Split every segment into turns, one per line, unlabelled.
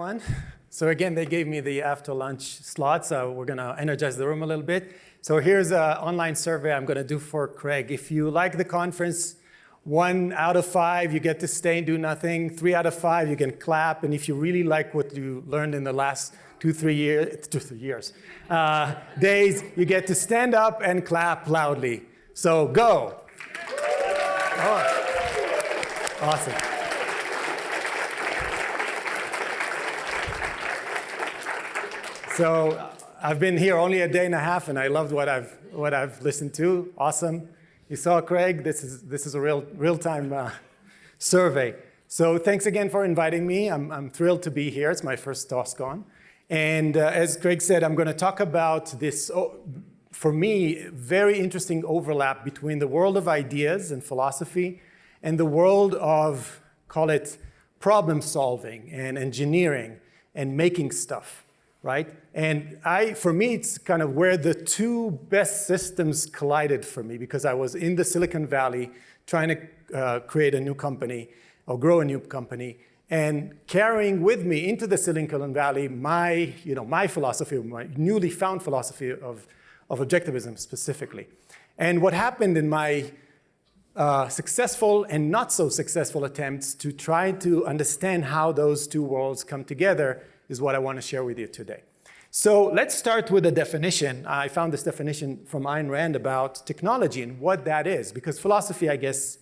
everyone. So again, they gave me the after lunch slot, so we're going to energize the room a little bit. So here's an online survey I'm going to do for Craig. If you like the conference, 1 out of 5, you get to stay and do nothing. 3 out of 5, you can clap. And if you really like what you learned in the last 2-3 years, days, you get to stand up and clap loudly. So go. Oh, awesome. So I've been here only a day and a half, and I loved what I've listened to. Awesome. You saw Craig. This is a real-time survey. So thanks again for inviting me. I'm thrilled to be here. It's my first TOS-Con. And as Craig said, I'm going to talk about this, for me, very interesting overlap between the world of ideas and philosophy and the world of, call it, problem solving and engineering and making stuff. Right? And for me, it's kind of where the two best systems collided for me, because I was in the Silicon Valley trying to create a new company or grow a new company, and carrying with me into the Silicon Valley my philosophy, my newly found philosophy of objectivism specifically. And what happened in my successful and not so successful attempts to try to understand how those two worlds come together is what I want to share with you today. So let's start with a definition. I found this definition from Ayn Rand about technology and what that is, because philosophy, I guess,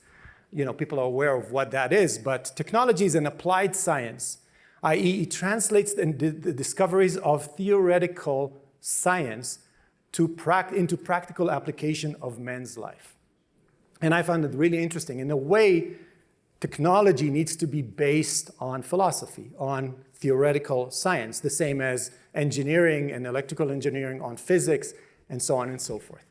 people are aware of what that is, but technology is an applied science, i.e. it translates the discoveries of theoretical science into practical application of man's life. And I found it really interesting. In a way, technology needs to be based on philosophy, on theoretical science, the same as engineering and electrical engineering on physics, and so on and so forth.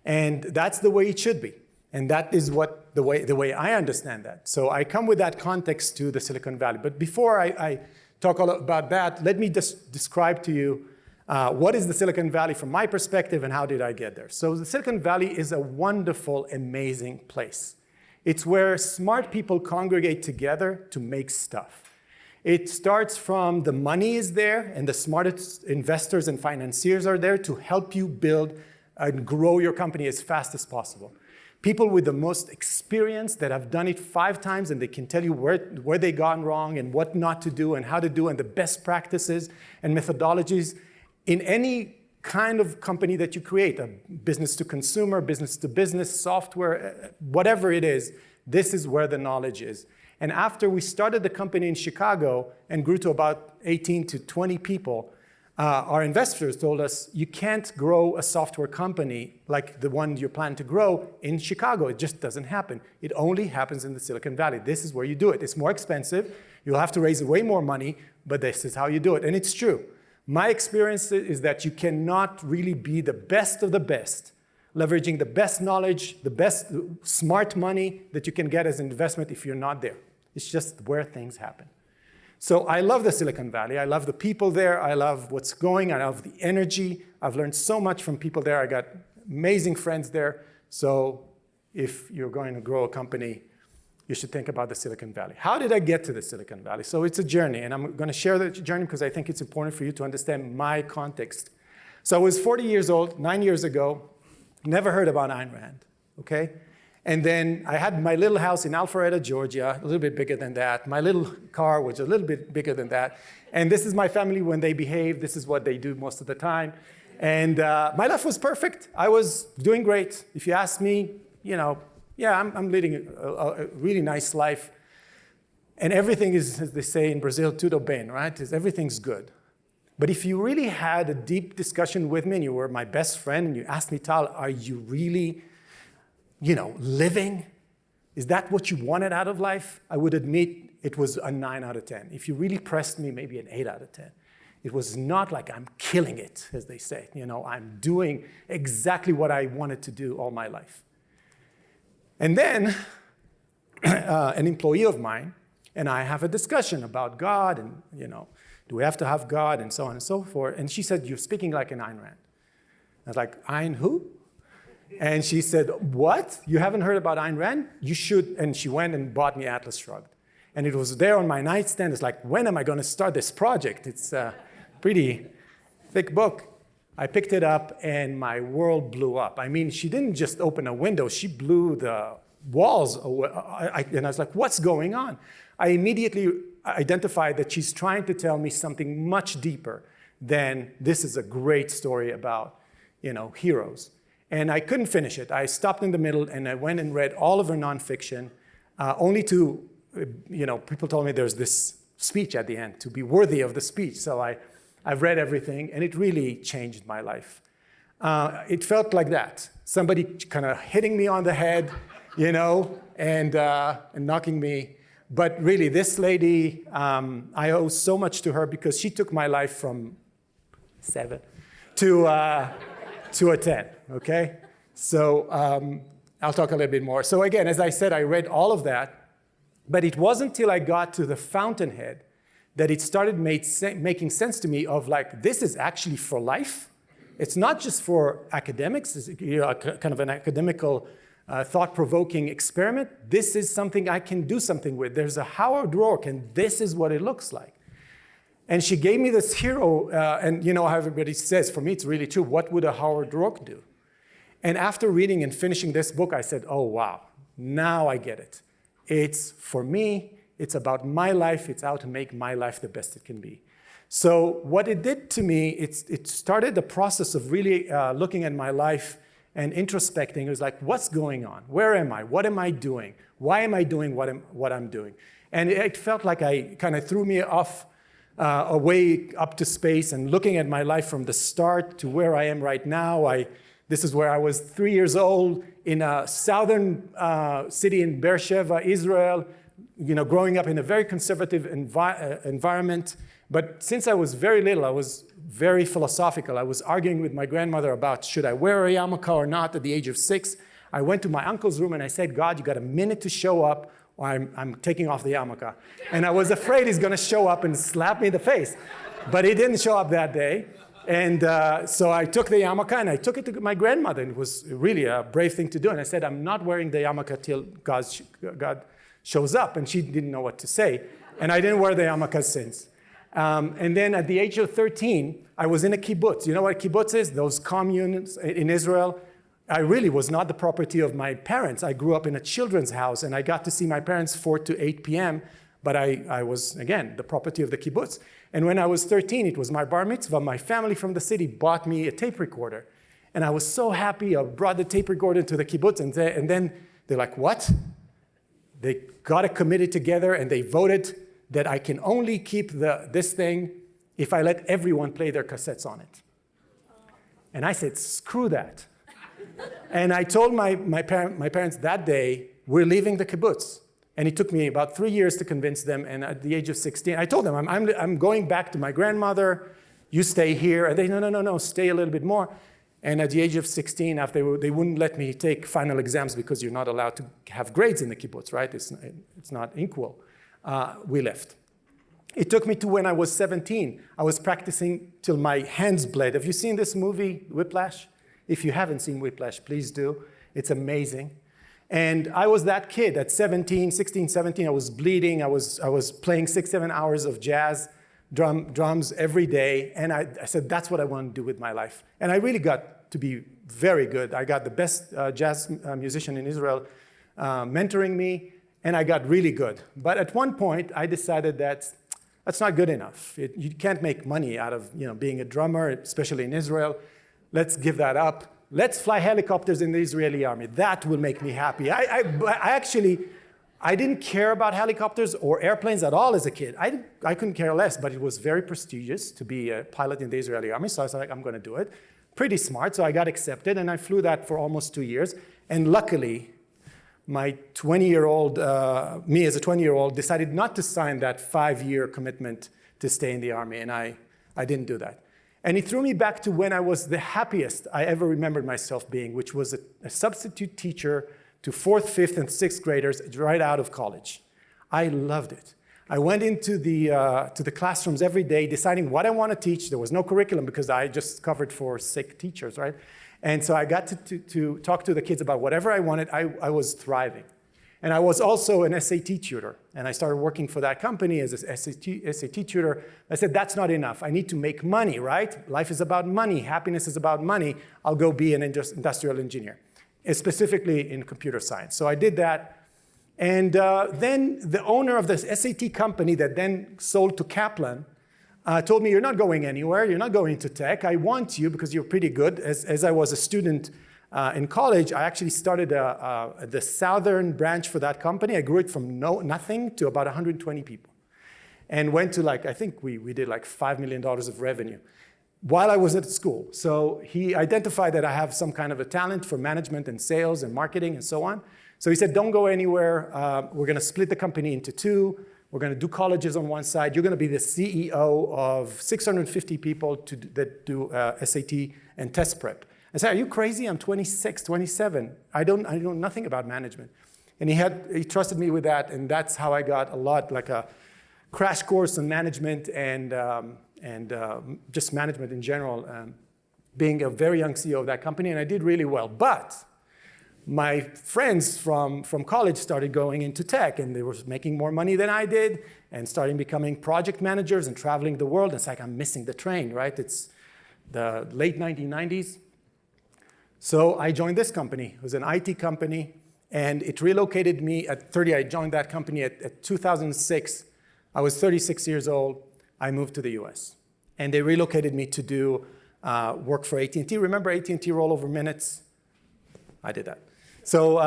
And that's the way it should be. And that is the way I understand that. So I come with that context to the Silicon Valley. But before I talk about that, let me just describe to you what is the Silicon Valley from my perspective and how did I get there. So the Silicon Valley is a wonderful, amazing place. It's where smart people congregate together to make stuff. It starts from the money is there, and the smartest investors and financiers are there to help you build and grow your company as fast as possible. People with the most experience that have done it 5 times, and they can tell you where they gone wrong and what not to do and how to do and the best practices and methodologies in any kind of company that you create, a business to consumer, business to business, software, whatever it is, this is where the knowledge is. And after we started the company in Chicago and grew to about 18 to 20 people, our investors told us, you can't grow a software company like the one you're planning to grow in Chicago. It just doesn't happen. It only happens in the Silicon Valley. This is where you do it. It's more expensive. You'll have to raise way more money, but this is how you do it. And it's true. My experience is that you cannot really be the best of the best, leveraging the best knowledge, the best smart money that you can get as an investment if you're not there. It's just where things happen. So I love the Silicon Valley. I love the people there. I love what's going. I love the energy. I've learned so much from people there. I got amazing friends there. So if you're going to grow a company, you should think about the Silicon Valley. How did I get to the Silicon Valley? So it's a journey, and I'm going to share the journey because I think it's important for you to understand my context. So I was 40 years old, 9 years ago, never heard about Ayn Rand, okay? And then I had my little house in Alpharetta, Georgia, a little bit bigger than that. My little car was a little bit bigger than that. And this is my family when they behave. This is what they do most of the time. And my life was perfect. I was doing great. If you ask me, I'm leading a really nice life. And everything is, as they say in Brazil, tudo bem, right? Everything's good. But if you really had a deep discussion with me and you were my best friend and you asked me, Tal, are you really living? Is that what you wanted out of life? I would admit it was a 9 out of 10. If you really pressed me, maybe an 8 out of 10. It was not like I'm killing it, as they say. I'm doing exactly what I wanted to do all my life. And then an employee of mine and I have a discussion about God and, do we have to have God and so on and so forth. And she said, you're speaking like an Ayn Rand. I was like, Ayn who? And she said, what? You haven't heard about Ayn Rand? You should. And she went and bought me Atlas Shrugged. And it was there on my nightstand. It's like, when am I going to start this project? It's a pretty thick book. I picked it up, and my world blew up. I mean, she didn't just open a window. She blew the walls away. And I was like, what's going on? I immediately identified that she's trying to tell me something much deeper than this is a great story about, heroes. And I couldn't finish it. I stopped in the middle, and I went and read all of her nonfiction, only to, people told me there's this speech at the end, to be worthy of the speech. So I've read everything, and it really changed my life. It felt like that. Somebody kind of hitting me on the head, and knocking me. But really, this lady, I owe so much to her because she took my life from 7 to a 10, okay? So I'll talk a little bit more. So again, as I said, I read all of that, but it wasn't until I got to the fountainhead that it started making sense to me of like, this is actually for life. It's not just for academics, it's kind of an academical thought-provoking experiment. This is something I can do something with. There's a Howard Rourke, and this is what it looks like. And she gave me this hero, and how everybody says, for me it's really true, what would a Howard Rourke do? And after reading and finishing this book, I said, oh wow, now I get it. It's for me, it's about my life, it's how to make my life the best it can be. So what it did to me, it started the process of really looking at my life and introspecting. It was like, what's going on? Where am I? What am I doing? Why am I doing what I'm doing? And it felt like I kind of threw me off away up to space, and looking at my life from the start to where I am right now. This is where I was 3 years old in a southern city in Beersheba, Israel, growing up in a very conservative environment. But since I was very little, I was very philosophical. I was arguing with my grandmother about should I wear a yarmulke or not at the age of 6. I went to my uncle's room and I said, God, you got a minute to show up or I'm taking off the yarmulke. And I was afraid he's going to show up and slap me in the face. But he didn't show up that day. And so I took the yarmulke and I took it to my grandmother. And it was really a brave thing to do. And I said, I'm not wearing the yarmulke till God shows up. And she didn't know what to say. And I didn't wear the yarmulke since. And then at the age of 13, I was in a kibbutz. You know what a kibbutz is? Those communes in Israel. I really was not the property of my parents. I grew up in a children's house, and I got to see my parents 4 to 8 p.m., but I was, again, the property of the kibbutz. And when I was 13, it was my bar mitzvah. My family from the city bought me a tape recorder. And I was so happy. I brought the tape recorder to the kibbutz, and then they're like, what? They got it committed together, and they voted that I can only keep this thing if I let everyone play their cassettes on it. And I said, screw that. And I told my parents that day, we're leaving the kibbutz. And it took me about 3 years to convince them. And at the age of 16, I told them, I'm going back to my grandmother. You stay here. And they, no, stay a little bit more. And at the age of 16, after they wouldn't let me take final exams because you're not allowed to have grades in the kibbutz, right? It's not equal. We left. It took me to when I was 17. I was practicing till my hands bled. Have you seen this movie, Whiplash? If you haven't seen Whiplash, please do. It's amazing. And I was that kid at 16, 17. I was bleeding. I was playing 6-7 hours of jazz drums every day. And I said, that's what I want to do with my life. And I really got to be very good. I got the best jazz musician in Israel mentoring me. And I got really good. But at one point, I decided that that's not good enough. You can't make money out of being a drummer, especially in Israel. Let's give that up. Let's fly helicopters in the Israeli army. That will make me happy. I didn't care about helicopters or airplanes at all as a kid. I couldn't care less, but it was very prestigious to be a pilot in the Israeli army. So I was like, I'm going to do it. Pretty smart. So I got accepted, and I flew that for almost 2 years. And luckily, my 20-year-old, me as a 20-year-old, decided not to sign that 5-year commitment to stay in the army, and I didn't do that. And it threw me back to when I was the happiest I ever remembered myself being, which was a substitute teacher to 4th, 5th, and 6th graders right out of college. I loved it. I went into the classrooms every day deciding what I want to teach. There was no curriculum because I just covered for sick teachers, right? And so I got to talk to the kids about whatever I wanted. I was thriving. And I was also an SAT tutor. And I started working for that company as an SAT tutor. I said, that's not enough. I need to make money, right? Life is about money. Happiness is about money. I'll go be an industrial engineer, specifically in computer science. So I did that. And then the owner of this SAT company that then sold to Kaplan told me, you're not going anywhere. You're not going to tech. I want you because you're pretty good. As I was a student in college, I actually started the southern branch for that company. I grew it from nothing to about 120 people. And went to I think we did like $5 million of revenue while I was at school. So he identified that I have some kind of a talent for management and sales and marketing and so on. So he said, don't go anywhere. We're going to split the company into two. We're going to do colleges on one side. You're going to be the CEO of 650 people that do SAT and test prep. I said, are you crazy? I'm 26, 27. I know nothing about management. And he trusted me with that, and that's how I got a lot, like a crash course on management and just management in general, being a very young CEO of that company, and I did really well. But my friends from college started going into tech, and they were making more money than I did, and starting becoming project managers and traveling the world. It's like I'm missing the train, right? It's the late 1990s. So I joined this company. It was an IT company, and it relocated me at 30. I joined that company at 2006. I was 36 years old. I moved to the US. And they relocated me to do work for AT&T. Remember AT&T rollover minutes? I did that. So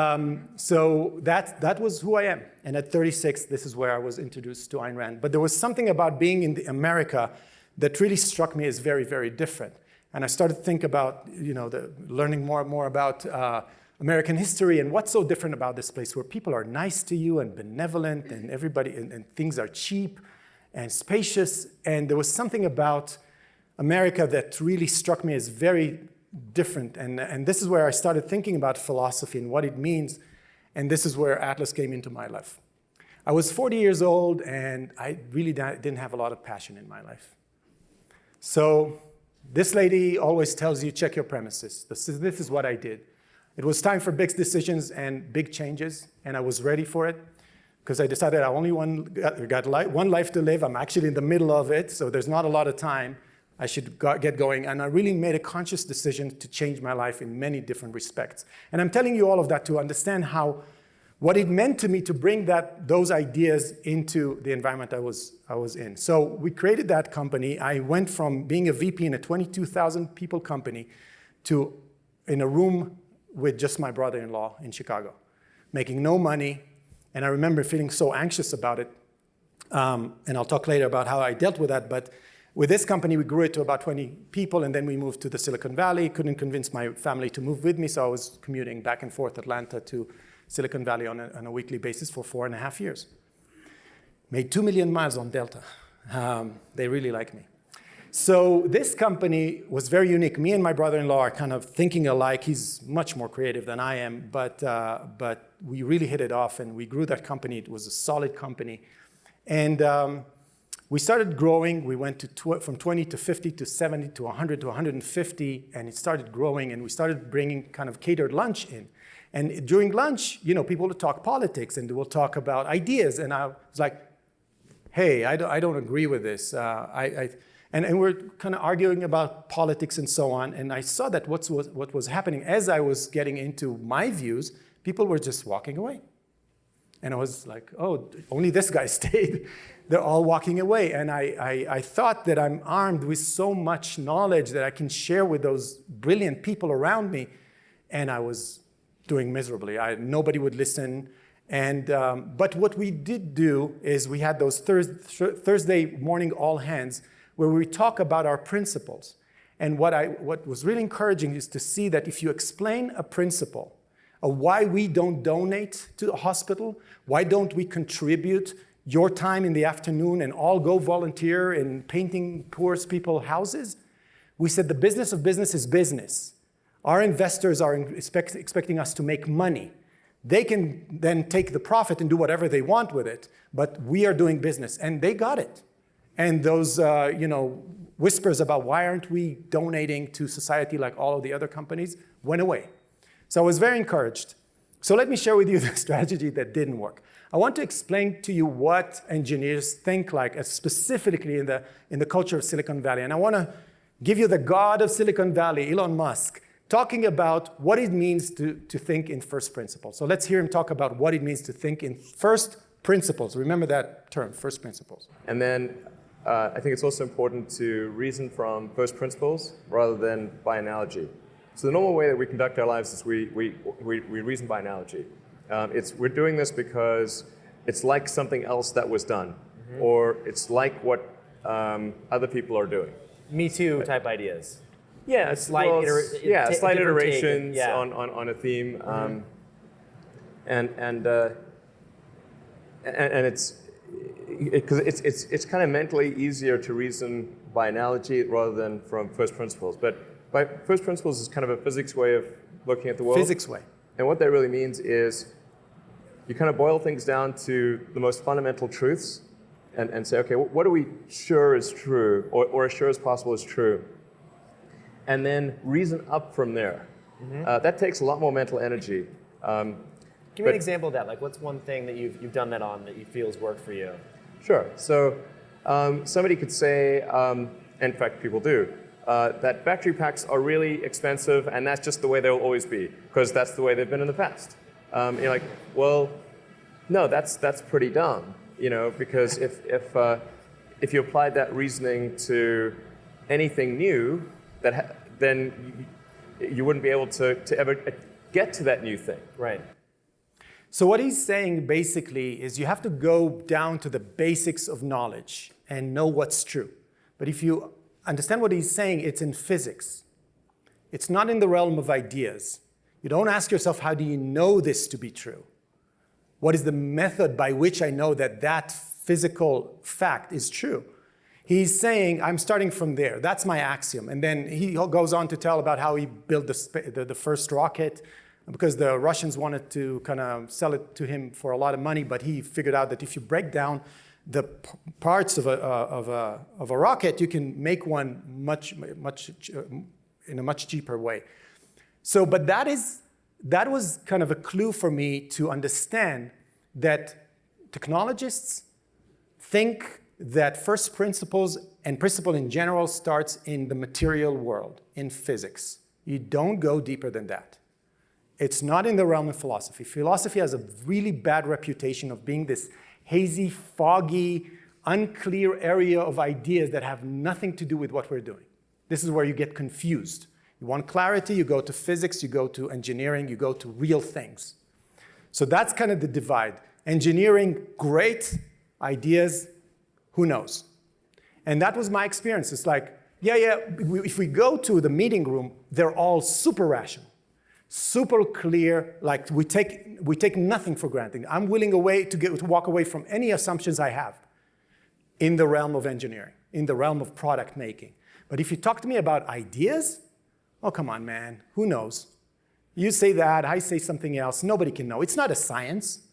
that was who I am. And at 36, this is where I was introduced to Ayn Rand. But there was something about being in America that really struck me as very, very different. And I started to think about, learning more and more about American history and what's so different about this place where people are nice to you and benevolent and everybody, and things are cheap and spacious. And there was something about America that really struck me as very different. And this is where I started thinking about philosophy and what it means. And this is where Atlas came into my life. I was 40 years old, and I really didn't have a lot of passion in my life. So this lady always tells you, check your premises. This is what I did. It was time for big decisions and big changes, and I was ready for it because I decided I only got one life to live. I'm actually in the middle of it, so there's not a lot of time. I should get going, and I really made a conscious decision to change my life in many different respects. And I'm telling you all of that to understand what it meant to me to bring those ideas into the environment I was in. So we created that company. I went from being a VP in a 22,000 people company to in a room with just my brother-in-law in Chicago, making no money. And I remember feeling so anxious about it. And I'll talk later about how I dealt with that. But with this company, we grew it to about 20 people, and then we moved to the Silicon Valley. Couldn't convince my family to move with me, so I was commuting back and forth Atlanta to Silicon Valley on a weekly basis for 4.5 years. Made 2 million miles on Delta. They really like me. So this company was very unique. Me and my brother-in-law are kind of thinking alike. He's much more creative than I am, but we really hit it off, and we grew that company. It was a solid company. And we started growing. We went from 20 to 50 to 70 to 100 to 150, and it started growing, and we started bringing kind of catered lunch in. And during lunch, people would talk politics, and they will talk about ideas, and I was like, hey, I don't agree with this. And we're kind of arguing about politics and so on, and I saw that what was happening as I was getting into my views, people were just walking away. And I was like, oh, only this guy stayed. They're all walking away. And I thought that I'm armed with so much knowledge that I can share with those brilliant people around me. And I was doing miserably. Nobody would listen. And but what we did do is we had those Thursday morning all hands where we talk about our principles. And what was really encouraging is to see that if you explain a principle, why we don't donate to the hospital, why don't we contribute your time in the afternoon and all go volunteer in painting poor people's houses, we said the business of business is business. Our investors are expecting us to make money. They can then take the profit and do whatever they want with it, but we are doing business, and they got it. And those whispers about why aren't we donating to society like all of the other companies went away. So I was very encouraged. So let me share with you the strategy that didn't work. I want to explain to you what engineers think like, specifically in the culture of Silicon Valley. And I want to give you the god of Silicon Valley, Elon Musk, talking about what it means to think in first principles. So let's hear him talk about what it means to think in first principles. Remember that term, first principles.
And then I think it's also important to reason from first principles rather than by analogy. So the normal way that we conduct our lives is we reason by analogy. We're doing this because it's like something else that was done, or it's like what other people are doing.
Me too type ideas.
Yeah, slight iterations
yeah.
on a theme, and it's because it's kind of mentally easier to reason by analogy rather than from first principles. But by first principles is kind of a physics way of looking at the world.
Physics way.
And what that really means is you kind of boil things down to the most fundamental truths and say, okay, what are we sure is true, or as sure as possible is true? And then reason up from there. That takes a lot more mental energy.
Give me an example of that. Like, what's one thing that you've done that on that you feel has worked for you?
Sure. So somebody could say, in fact, people do, that battery packs are really expensive, and that's just the way they'll always be, because that's the way they've been in the past. You're like, well, no, that's pretty dumb, because if you applied that reasoning to anything new, then you wouldn't be able to ever get to that new thing.
Right.
So what he's saying basically is you have to go down to the basics of knowledge and know what's true. But if you understand what he's saying, it's in physics. It's not in the realm of ideas. You don't ask yourself, how do you know this to be true? What is the method by which I know that that physical fact is true? He's saying, I'm starting from there. That's my axiom. And then he goes on to tell about how he built the first rocket, because the Russians wanted to kind of sell it to him for a lot of money, but he figured out that if you break down the parts of a rocket, you can make one in a much cheaper way. So, but that was kind of a clue for me to understand that technologists think that first principles and principle in general starts in the material world, in physics. You don't go deeper than that. It's not in the realm of philosophy. Philosophy has a really bad reputation of being this hazy, foggy, unclear area of ideas that have nothing to do with what we're doing. This is where you get confused. You want clarity, you go to physics, you go to engineering, you go to real things. So that's kind of the divide. Engineering, great ideas, who knows? And that was my experience. It's like, if we go to the meeting room, they're all super rational, super clear, like we take nothing for granted. I'm willing to walk away from any assumptions I have in the realm of engineering, in the realm of product making. But if you talk to me about ideas, oh, come on, man, who knows? You say that, I say something else, nobody can know. It's not a science.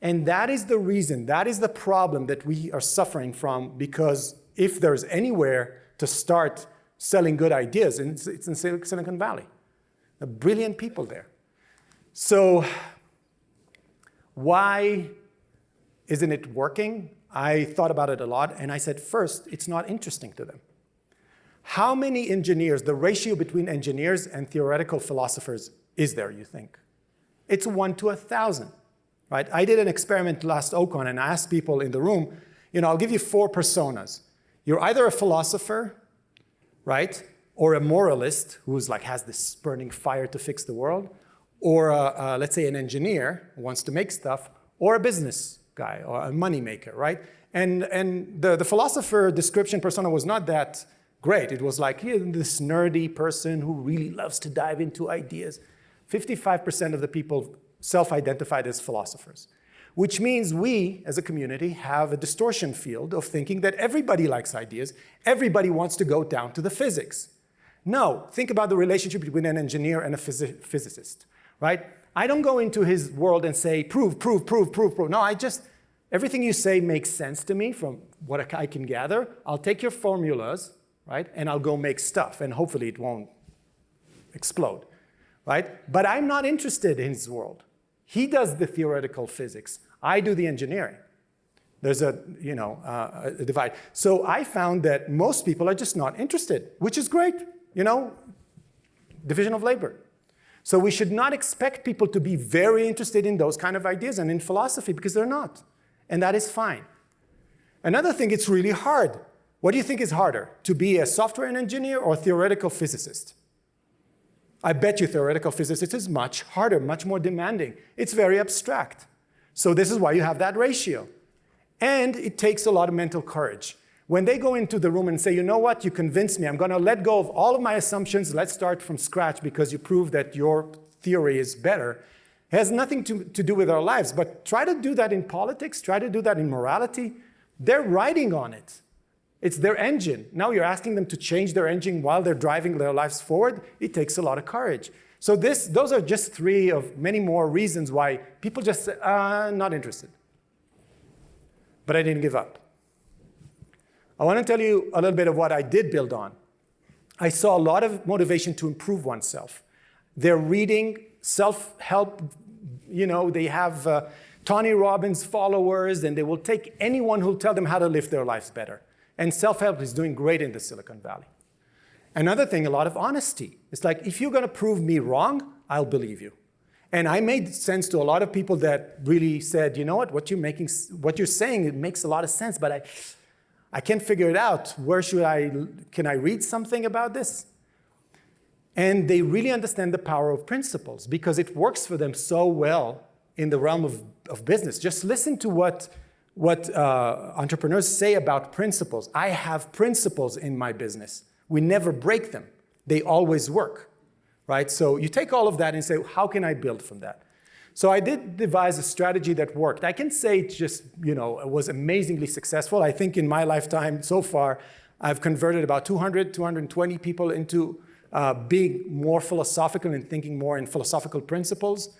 And that is the reason, that is the problem that we are suffering from, because if there's anywhere to start selling good ideas, it's in Silicon Valley. There are brilliant people there. So why isn't it working? I thought about it a lot, and I said, first, it's not interesting to them. How many engineers, the ratio between engineers and theoretical philosophers is there, you think? It's 1 to 1,000. Right? I did an experiment last TOS-Con, and I asked people in the room, I'll give you 4 personas. You're either a philosopher, right? Or a moralist who's has this burning fire to fix the world, or let's say an engineer who wants to make stuff, or a business guy or a money maker, right? And the philosopher description persona was not that great. It was like, this nerdy person who really loves to dive into ideas. 55% of the people self-identified as philosophers, which means we, as a community, have a distortion field of thinking that everybody likes ideas, everybody wants to go down to the physics. No, think about the relationship between an engineer and a physicist, right? I don't go into his world and say, prove. No, everything you say makes sense to me from what I can gather. I'll take your formulas, right, and I'll go make stuff, and hopefully it won't explode, right? But I'm not interested in his world. He does the theoretical physics. I do the engineering. There's a divide. So I found that most people are just not interested, which is great, division of labor. So we should not expect people to be very interested in those kind of ideas and in philosophy because they're not. And that is fine. Another thing, it's really hard. What do you think is harder, to be a software engineer or a theoretical physicist? I bet you theoretical physicist is much harder, much more demanding. It's very abstract. So this is why you have that ratio. And it takes a lot of mental courage. When they go into the room and say, you know what, you convinced me, I'm going to let go of all of my assumptions, let's start from scratch because you proved that your theory is better, it has nothing to do with our lives. But try to do that in politics, try to do that in morality. They're riding on it. It's their engine. Now you're asking them to change their engine while they're driving their lives forward. It takes a lot of courage. So those are just 3 of many more reasons why people just say, not interested. But I didn't give up. I want to tell you a little bit of what I did build on. I saw a lot of motivation to improve oneself. They're reading self-help, they have Tony Robbins followers, and they will take anyone who'll tell them how to live their lives better. And self-help is doing great in the Silicon Valley. Another thing, a lot of honesty. It's like, if you're going to prove me wrong, I'll believe you. And I made sense to a lot of people that really said, you know what you're saying, it makes a lot of sense, but I can't figure it out. Can I read something about this? And they really understand the power of principles because it works for them so well in the realm of business. Just listen to what entrepreneurs say about principles. I have principles in my business. We never break them. They always work, right? So you take all of that and say, how can I build from that? So I did devise a strategy that worked. I can say it just, it was amazingly successful. I think in my lifetime so far, I've converted about 200, 220 people into being more philosophical and thinking more in philosophical principles,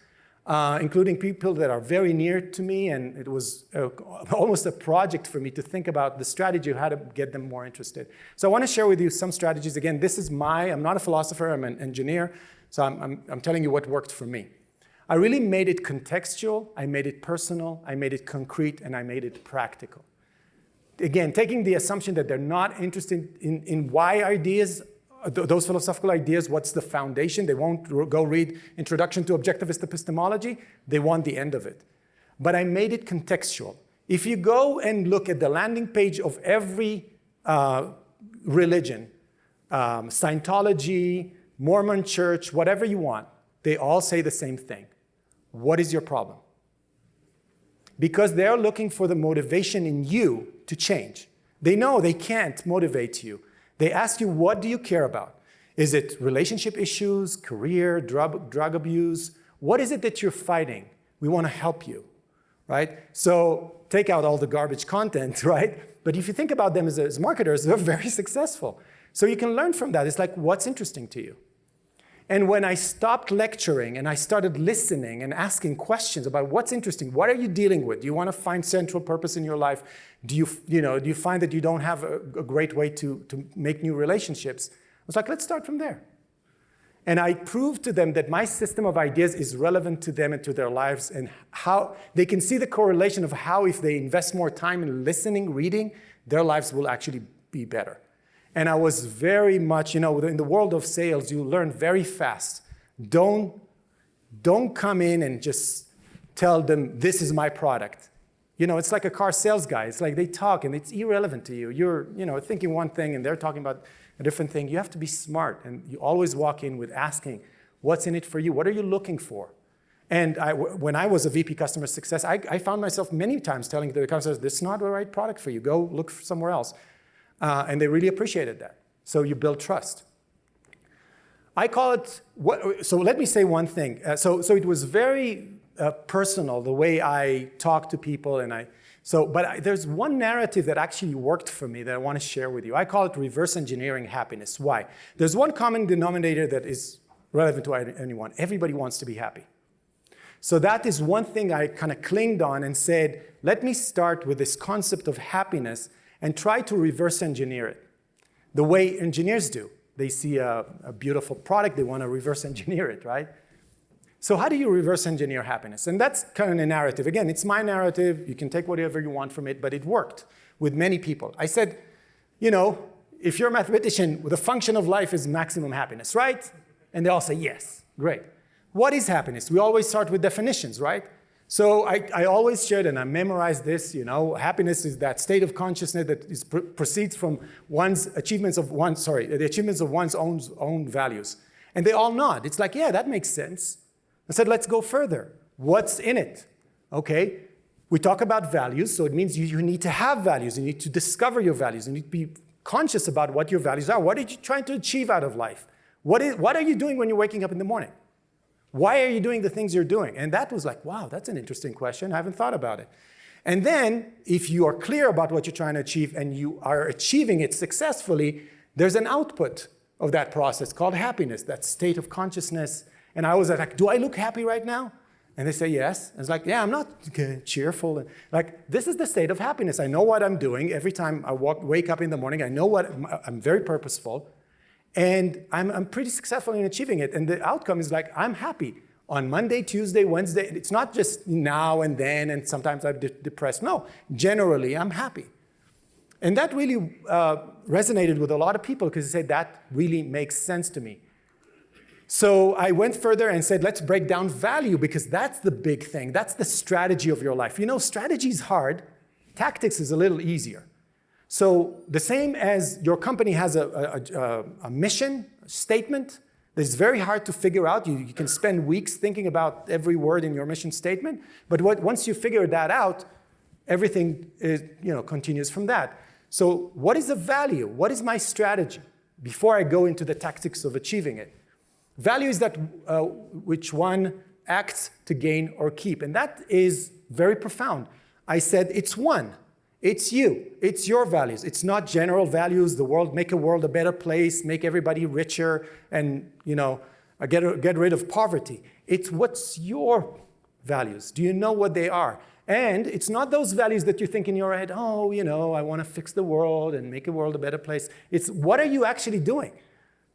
including people that are very near to me. And it was almost a project for me to think about the strategy of how to get them more interested. So I want to share with you some strategies. Again, I'm not a philosopher, I'm an engineer. So I'm telling you what worked for me. I really made it contextual, I made it personal, I made it concrete, and I made it practical. Again, taking the assumption that they're not interested in why ideas, those philosophical ideas, what's the foundation. They won't go read Introduction to Objectivist Epistemology. They want the end of it. But I made it contextual. If you go and look at the landing page of every religion, Scientology, Mormon church, whatever you want, they all say the same thing. What is your problem? Because they're looking for the motivation in you to change. They know they can't motivate you. They ask you, what do you care about? Is it relationship issues, career, drug abuse? What is it that you're fighting? We want to help you, right? So take out all the garbage content, right? But if you think about them as marketers, they're very successful. So you can learn from that. It's like, what's interesting to you? And when I stopped lecturing and I started listening and asking questions about what's interesting, what are you dealing with? Do you want to find central purpose in your life? Do you find that you don't have a great way to make new relationships? I was like, let's start from there. And I proved to them that my system of ideas is relevant to them and to their lives, and how they can see the correlation of how if they invest more time in listening, reading, their lives will actually be better. And I was very much, in the world of sales, you learn very fast. Don't come in and just tell them, this is my product. It's like a car sales guy. It's like they talk and it's irrelevant to you. You're, thinking one thing and they're talking about a different thing. You have to be smart, and you always walk in with asking, what's in it for you? What are you looking for? And when I was a VP Customer Success, I found myself many times telling the customers, this is not the right product for you. Go look somewhere else. And they really appreciated that. So you build trust. I call it, so let me say one thing. So it was very personal, the way I talk to people. But there's one narrative that actually worked for me that I want to share with you. I call it reverse engineering happiness. Why? There's one common denominator that is relevant to anyone. Everybody wants to be happy. So that is one thing I kind of clinged on and said, let me start with this concept of happiness and try to reverse engineer it. The way engineers do. They see a beautiful product, they want to reverse engineer it, right? So how do you reverse engineer happiness? And that's kind of a narrative. Again, it's my narrative. You can take whatever you want from it, but it worked with many people. I said, you know, if you're a mathematician, the function of life is maximum happiness, right? And they all say, yes, great. What is happiness? We always start with definitions, right? So I always shared, and I memorized this, you know, happiness is that state of consciousness that proceeds from the achievements of one's own values. And they all nod. It's like, yeah, that makes sense. I said, let's go further. What's in it? Okay, we talk about values, so it means you need to have values. You need to discover your values. You need to be conscious about what your values are. What are you trying to achieve out of life? What are you doing when you're waking up in the morning? Why are you doing the things you're doing? And that was like, wow, that's an interesting question. I haven't thought about it. And then, if you are clear about what you're trying to achieve and you are achieving it successfully, there's an output of that process called happiness, that state of consciousness. And I was like, do I look happy right now? And they say, yes. And it's like, yeah, I'm not cheerful. And like, this is the state of happiness. I know what I'm doing. Every time I wake up in the morning, I know I'm very purposeful. And I'm pretty successful in achieving it. And the outcome is like, I'm happy on Monday, Tuesday, Wednesday. It's not just now and then, and sometimes I'm depressed. No, generally, I'm happy. And that really resonated with a lot of people because they said, that really makes sense to me. So I went further and said, let's break down value because that's the big thing. That's the strategy of your life. You know, strategy is hard. Tactics is a little easier. So the same as your company has a mission statement that is very hard to figure out. You can spend weeks thinking about every word in your mission statement. But once you figure that out, everything continues from that. So what is the value? What is my strategy before I go into the tactics of achieving it? Value is that which one acts to gain or keep. And that is very profound. I said it's one. It's you. It's your values. It's not general values, make a world a better place, make everybody richer, and get rid of poverty. It's what's your values. Do you know what they are? And it's not those values that you think in your head, oh, I want to fix the world and make a world a better place. It's what are you actually doing?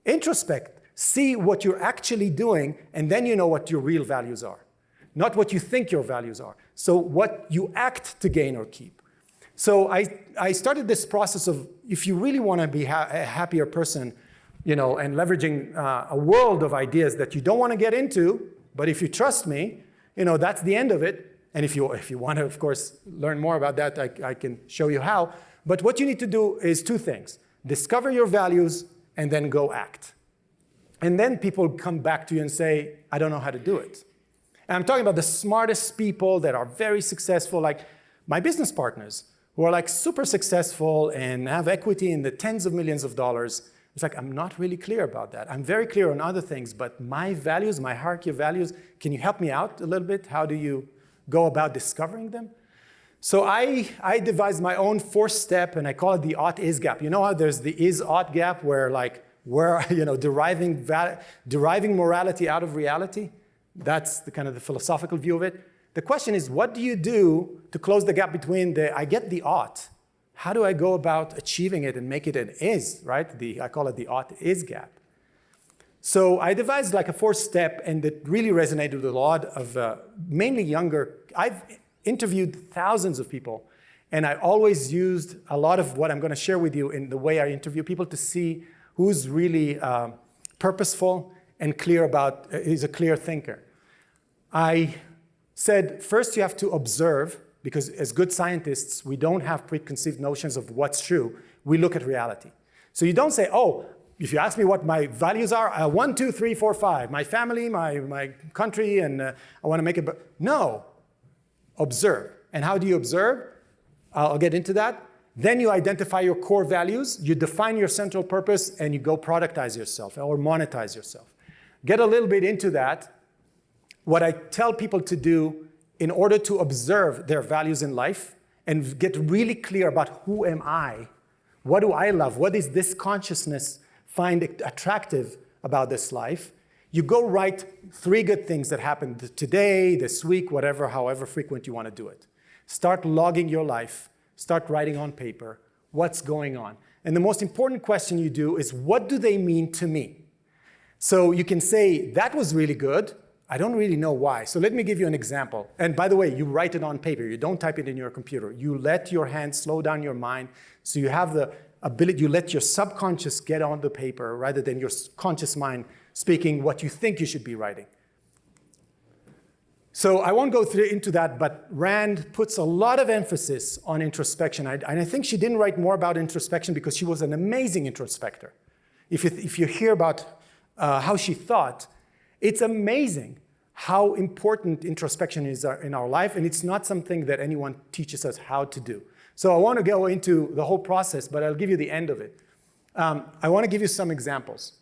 Introspect. See what you're actually doing, and then you know what your real values are. Not what you think your values are. So what you act to gain or keep. So I started this process of, if you really want to be a happier person, and leveraging a world of ideas that you don't want to get into, but if you trust me, that's the end of it. And if you want to, of course, learn more about that, I can show you how. But what you need to do is two things. Discover your values, and then go act. And then people come back to you and say, I don't know how to do it. And I'm talking about the smartest people that are very successful, like my business partners, who are like super successful and have equity in the tens of millions of dollars. It's like, I'm not really clear about that. I'm very clear on other things, but my values, my hierarchy of values, can you help me out a little bit? How do you go about discovering them? So I devised my own 4-step, and I call it the ought-is gap. You know how there's the is-ought gap where we're deriving morality out of reality? That's the kind of the philosophical view of it. The question is, what do you do to close the gap between I get the ought? How do I go about achieving it and make it an is, right? I call it the ought-is gap. So I devised like a 4-step, and it really resonated with a lot of mainly younger. I've interviewed thousands of people, and I always used a lot of what I'm going to share with you in the way I interview people to see who's really purposeful and is a clear thinker. I said, first you have to observe, because as good scientists, we don't have preconceived notions of what's true. We look at reality. So you don't say, oh, if you ask me what my values are, 1, 2, 3, 4, 5, my family, my country, and I want to make it. No, observe. And how do you observe? I'll get into that. Then you identify your core values, you define your central purpose, and you go productize yourself or monetize yourself. Get a little bit into that. What I tell people to do in order to observe their values in life and get really clear about who am I, what do I love, what is this consciousness find attractive about this life, you go write 3 good things that happened today, this week, whatever, however frequent you want to do it. Start logging your life. Start writing on paper what's going on. And the most important question you do is, what do they mean to me? So you can say, that was really good, I don't really know why. So let me give you an example. And by the way, you write it on paper. You don't type it in your computer. You let your hand slow down your mind so you have the ability, you let your subconscious get on the paper rather than your conscious mind speaking what you think you should be writing. So I won't go into that, but Rand puts a lot of emphasis on introspection. And I think she didn't write more about introspection because she was an amazing introspector. If you hear about how she thought, it's amazing how important introspection is in our life, and it's not something that anyone teaches us how to do. So I want to go into the whole process, but I'll give you the end of it. I want to give you some examples.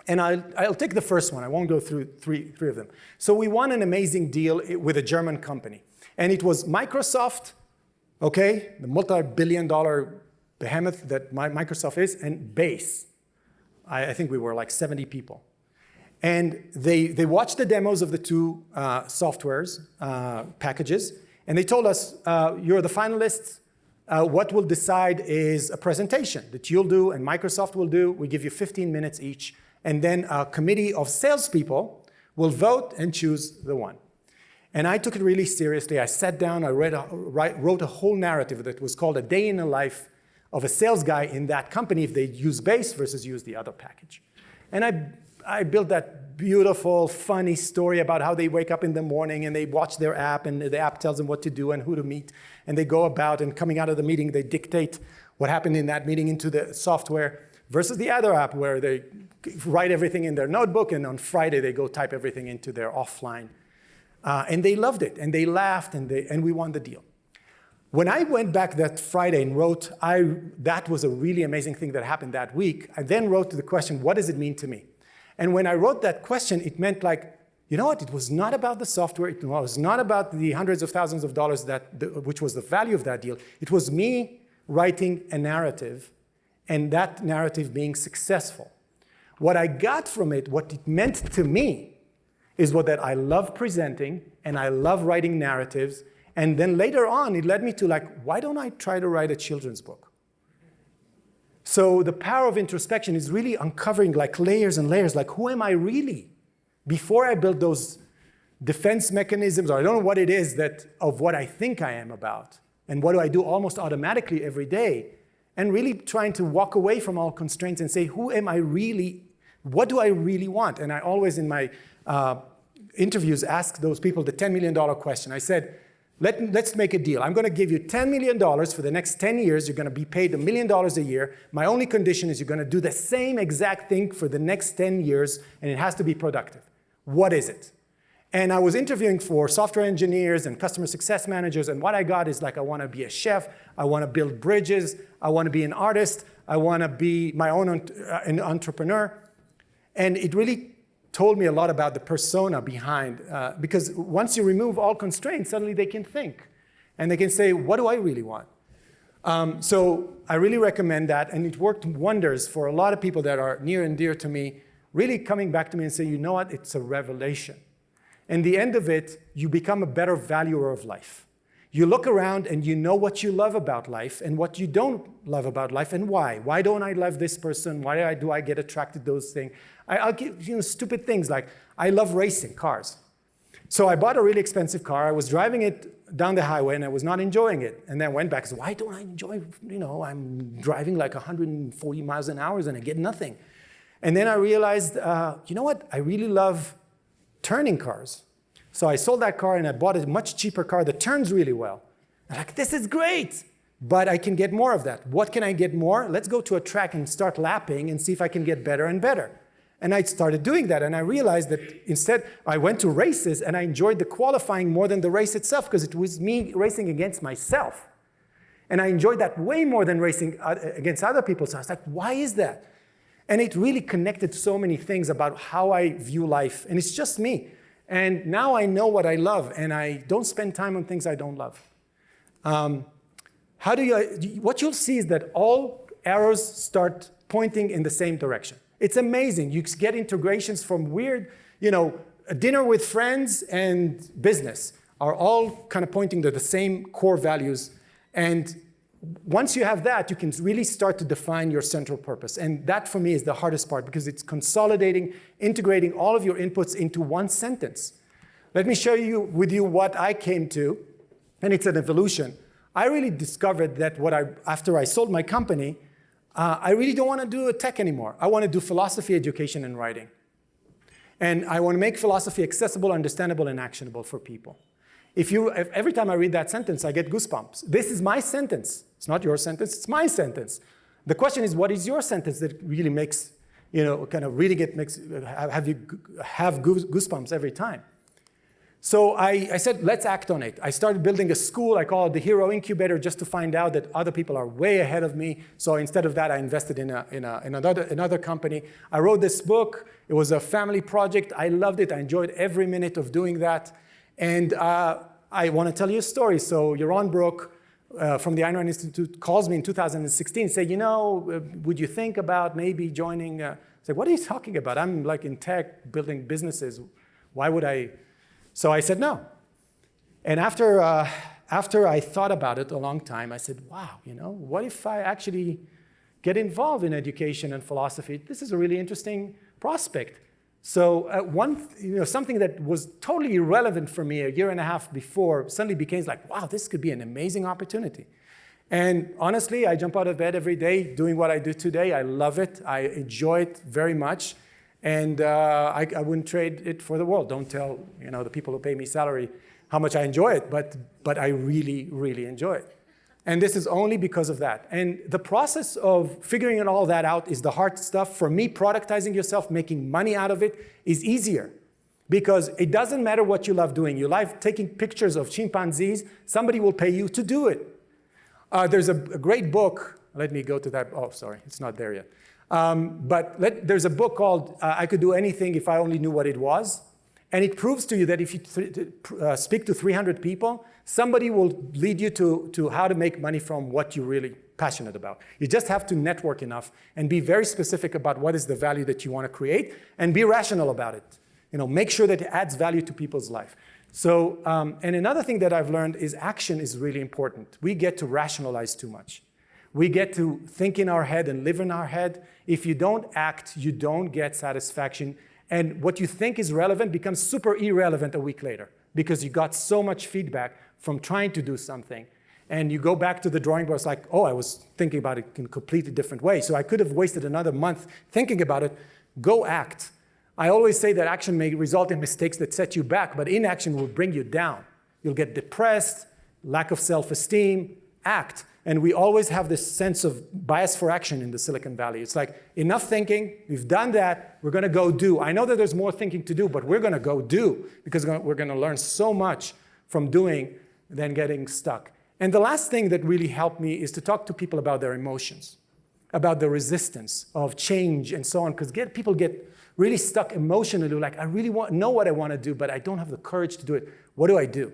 And I'll take the first one. I won't go through three of them. So we won an amazing deal with a German company. And it was Microsoft, okay, the multi-billion-dollar behemoth that Microsoft is, and Base. I think we were like 70 people. And they watched the demos of the two softwares, packages, and they told us, you're the finalists. What we'll decide is a presentation that you'll do and Microsoft will do. We give you 15 minutes each. And then a committee of salespeople will vote and choose the one. And I took it really seriously. I sat down, I wrote a whole narrative that was called A Day in the Life of a Sales Guy in that company if they use Base versus use the other package. And I built that beautiful, funny story about how they wake up in the morning and they watch their app and the app tells them what to do and who to meet. And they go about and coming out of the meeting, they dictate what happened in that meeting into the software versus the other app where they write everything in their notebook and on Friday they go type everything into their offline. And they loved it and they laughed and we won the deal. When I went back that Friday and wrote, that was a really amazing thing that happened that week. I then wrote the question, what does it mean to me? And when I wrote that question, it meant like, you know what? It was not about the software. It was not about the hundreds of thousands of dollars which was the value of that deal. It was me writing a narrative and that narrative being successful. What I got from it, what it meant to me, is that I love presenting and I love writing narratives. And then later on, it led me to like, why don't I try to write a children's book? So the power of introspection is really uncovering like layers and layers, like who am I really? Before I build those defense mechanisms, or I don't know what it is of what I think I am about, and what do I do almost automatically every day, and really trying to walk away from all constraints and say, who am I really? What do I really want? And I always in my interviews ask those people the $10 million question. I said, let's make a deal. I'm going to give you $10 million for the next 10 years. You're going to be paid $1 million a year. My only condition is you're going to do the same exact thing for the next 10 years, and it has to be productive. What is it? And I was interviewing for software engineers and customer success managers, and what I got is like, I want to be a chef, I want to build bridges, I want to be an artist, I want to be my own an entrepreneur. And it really told me a lot about the persona behind, because once you remove all constraints, suddenly they can think. And they can say, what do I really want? So I really recommend that, and it worked wonders for a lot of people that are near and dear to me, really coming back to me and saying, you know what, it's a revelation. And the end of it, you become a better valuer of life. You look around and you know what you love about life and what you don't love about life and why. Why don't I love this person? Why do I get attracted to those things? I'll give stupid things like I love racing cars. So I bought a really expensive car. I was driving it down the highway and I was not enjoying it. And then I went back and said, why don't I enjoy, I'm driving like 140 miles an hour and I get nothing. And then I realized, you know what? I really love turning cars. So I sold that car and I bought a much cheaper car that turns really well. I'm like, this is great, but I can get more of that. What can I get more? Let's go to a track and start lapping and see if I can get better and better. And I started doing that, and I realized that instead I went to races and I enjoyed the qualifying more than the race itself because it was me racing against myself. And I enjoyed that way more than racing against other people. So I was like, why is that? And it really connected so many things about how I view life. And it's just me. And now I know what I love, and I don't spend time on things I don't love. What you'll see is that all arrows start pointing in the same direction. It's amazing. You get integrations from weird, a dinner with friends and business are all kind of pointing to the same core values. And once you have that, you can really start to define your central purpose. And that, for me, is the hardest part because it's consolidating, integrating all of your inputs into one sentence. Let me share with you what I came to, and it's an evolution. I really discovered that after I sold my company, I really don't want to do tech anymore. I want to do philosophy, education, and writing. And I want to make philosophy accessible, understandable, and actionable for people. If every time I read that sentence, I get goosebumps. This is my sentence. It's not your sentence, it's my sentence. The question is, what is your sentence that really makes, kind of reading it makes, have you have goosebumps every time? So I said, let's act on it. I started building a school. I call it the Hero Incubator, just to find out that other people are way ahead of me. So instead of that, I invested in another company. I wrote this book. It was a family project. I loved it. I enjoyed every minute of doing that. And I want to tell you a story. So Yaron Brook from the Ayn Rand Institute calls me in 2016 and say, would you think about maybe joining? I said, what are you talking about? I'm like in tech, building businesses. Why would I? So I said no. And after I thought about it a long time, I said, wow, what if I actually get involved in education and philosophy? This is a really interesting prospect. So something that was totally irrelevant for me a year and a half before suddenly became like, wow, this could be an amazing opportunity. And honestly, I jump out of bed every day doing what I do today. I love it. I enjoy it very much. And I wouldn't trade it for the world. Don't tell the people who pay me salary how much I enjoy it, but I really, really enjoy it. And this is only because of that. And the process of figuring all that out is the hard stuff. For me, productizing yourself, making money out of it is easier. Because it doesn't matter what you love doing. You love taking pictures of chimpanzees. Somebody will pay you to do it. There's a great book. Let me go to that. Oh, sorry, it's not there yet. There's a book called I Could Do Anything If I Only Knew What It Was. And it proves to you that if you speak to 300 people, somebody will lead you to how to make money from what you're really passionate about. You just have to network enough and be very specific about what is the value that you want to create and be rational about it. Make sure that it adds value to people's life. So, and another thing that I've learned is action is really important. We get to rationalize too much. We get to think in our head and live in our head. If you don't act, you don't get satisfaction. And what you think is relevant becomes super irrelevant a week later because you got so much feedback from trying to do something. And you go back to the drawing board, it's like, oh, I was thinking about it in a completely different way. So I could have wasted another month thinking about it. Go act. I always say that action may result in mistakes that set you back, but inaction will bring you down. You'll get depressed, lack of self-esteem. Act. And we always have this sense of bias for action in the Silicon Valley. It's like, enough thinking, we've done that, we're going to go do. I know that there's more thinking to do, but we're going to go do because we're going to learn so much from doing than getting stuck. And the last thing that really helped me is to talk to people about their emotions, about the resistance of change and so on, because people get really stuck emotionally, like, I really know what I want to do, but I don't have the courage to do it. What do I do?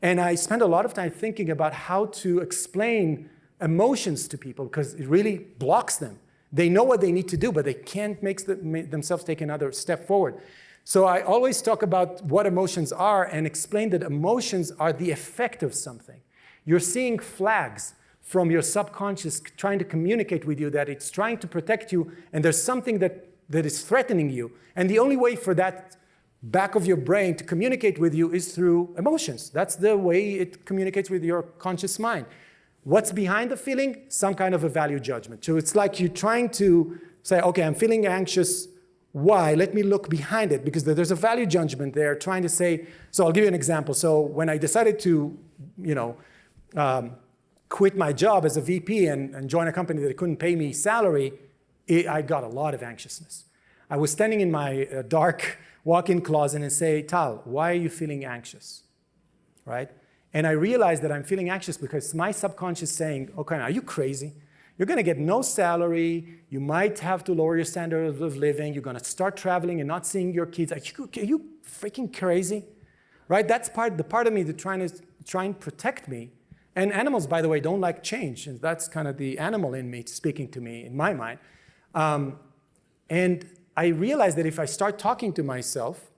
And I spend a lot of time thinking about how to explain emotions to people because it really blocks them. They know what they need to do, but they can't make themselves take another step forward. So I always talk about what emotions are and explain that emotions are the effect of something. You're seeing flags from your subconscious trying to communicate with you that it's trying to protect you, and there's something that is threatening you. And the only way for that back of your brain to communicate with you is through emotions. That's the way it communicates with your conscious mind. What's behind the feeling? Some kind of a value judgment. So it's like you're trying to say, okay, I'm feeling anxious. Why? Let me look behind it, because there's a value judgment there trying to say, so I'll give you an example. So when I decided to, quit my job as a VP and join a company that couldn't pay me salary, I got a lot of anxiousness. I was standing in my dark walk-in closet and say, Tal, why are you feeling anxious, right? And I realized that I'm feeling anxious because my subconscious is saying, okay, are you crazy? You're going to get no salary. You might have to lower your standard of living. You're going to start traveling and not seeing your kids. Are you freaking crazy? Right? That's the part of me that trying to protect me. And animals, by the way, don't like change. And that's kind of the animal in me speaking to me, in my mind. And I realized that if I start talking to myself,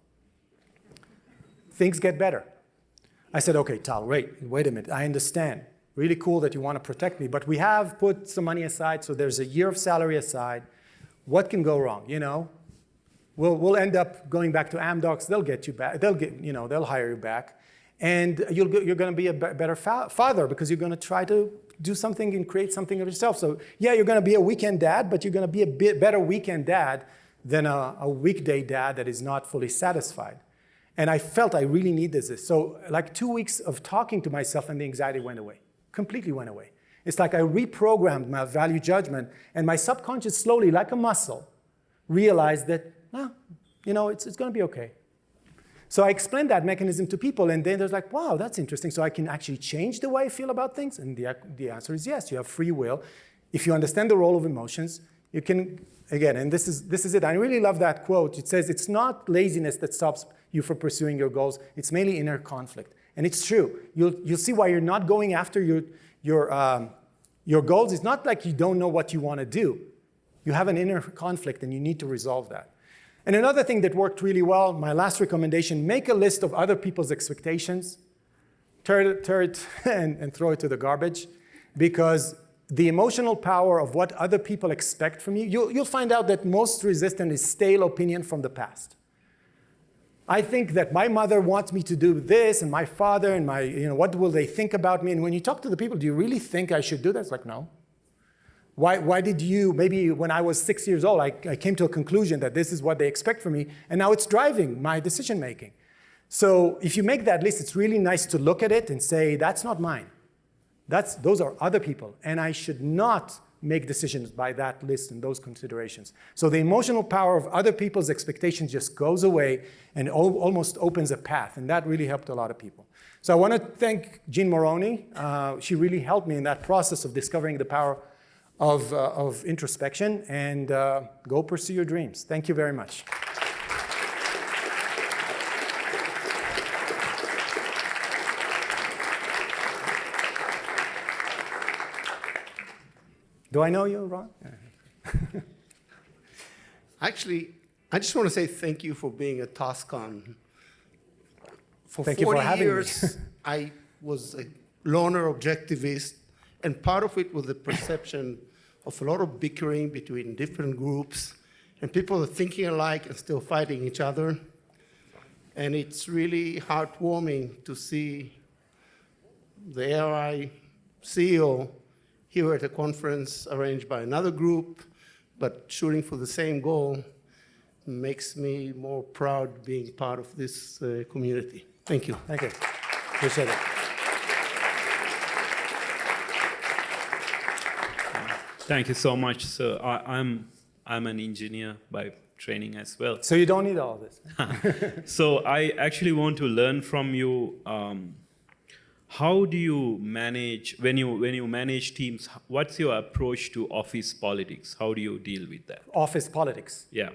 things get better. I said, okay, Tal, wait a minute. I understand. Really cool that you want to protect me, but we have put some money aside, so there's a year of salary aside. What can go wrong, you know? We'll end up going back to Amdocs. They'll get you back. They'll hire you back, and you're going to be a better father because you're going to try to do something and create something of yourself. So yeah, you're going to be a weekend dad, but you're going to be a bit better weekend dad than a weekday dad that is not fully satisfied. And I felt I really needed this. So like 2 weeks of talking to myself, and the anxiety went away, completely went away. It's like I reprogrammed my value judgment, and my subconscious slowly, like a muscle, realized that, it's going to be okay. So I explained that mechanism to people, and then they're like, wow, that's interesting. So I can actually change the way I feel about things? And the answer is yes, you have free will. If you understand the role of emotions, you can, again, and this is it. I really love that quote. It says, it's not laziness that stops you from pursuing your goals. It's mainly inner conflict. And it's true. You'll see why you're not going after your goals. It's not like you don't know what you want to do. You have an inner conflict, and you need to resolve that. And another thing that worked really well, my last recommendation, make a list of other people's expectations, tear it and throw it to the garbage, because the emotional power of what other people expect from you, you'll find out that most resistance is stale opinion from the past. I think that my mother wants me to do this, and my father, and what will they think about me? And when you talk to the people, do you really think I should do that? It's like, no. Why did you, maybe when I was 6 years old, I came to a conclusion that this is what they expect from me, and now it's driving my decision making. So if you make that list, it's really nice to look at it and say, that's not mine. Those are other people, and I should not make decisions by that list and those considerations. So the emotional power of other people's expectations just goes away and almost opens a path, and that really helped a lot of people. So I want to thank Jean Moroney. She really helped me in that process of discovering the power of introspection, and go pursue your dreams. Thank you very much. Do I know you, Ron?
Actually, I just want to say thank you for being a TOS-Con. For
Thank you for
40
having
years,
me.
I was a loner objectivist, and part of it was the perception of a lot of bickering between different groups, and people are thinking alike and still fighting each other. And it's really heartwarming to see the ARI CEO here at a conference arranged by another group, but shooting for the same goal makes me more proud being part of this community. Thank you.
Thank you. Appreciate it.
Thank you so much, sir. I'm an engineer by training as well.
So you don't need all this.
So I actually want to learn from you. How do you manage when you manage teams? What's your approach to office politics? How do you deal with that?
Office politics.
Yeah.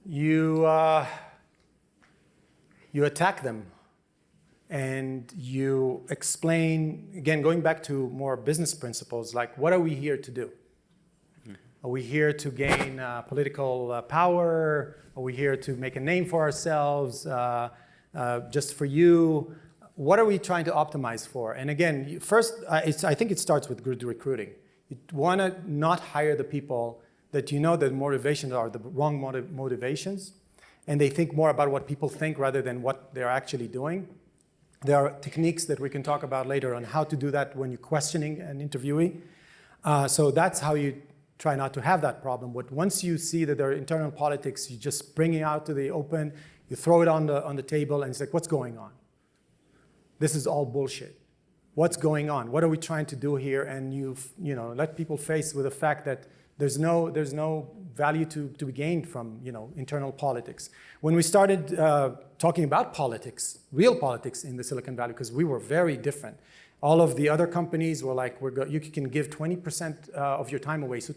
You attack them, and you explain, again, going back to more business principles, like what are we here to do? Are we here to gain political power? Are we here to make a name for ourselves, just for you? What are we trying to optimize for? And again, first, I think it starts with good recruiting. You want to not hire the people that you know that motivations are the wrong motivations, and they think more about what people think rather than what they're actually doing. There are techniques that we can talk about later on how to do that when you're questioning an interviewee. So that's how you try not to have that problem. But once you see that there are internal politics, you just bring it out to the open, you throw it on the table, and it's like, what's going on? This is all bullshit. What's going on? What are we trying to do here? And you let people face with the fact that there's no value to be gained from internal politics. When we started talking about politics, real politics in the Silicon Valley, because we were very different. All of the other companies were like, you can give 20% of your time away. So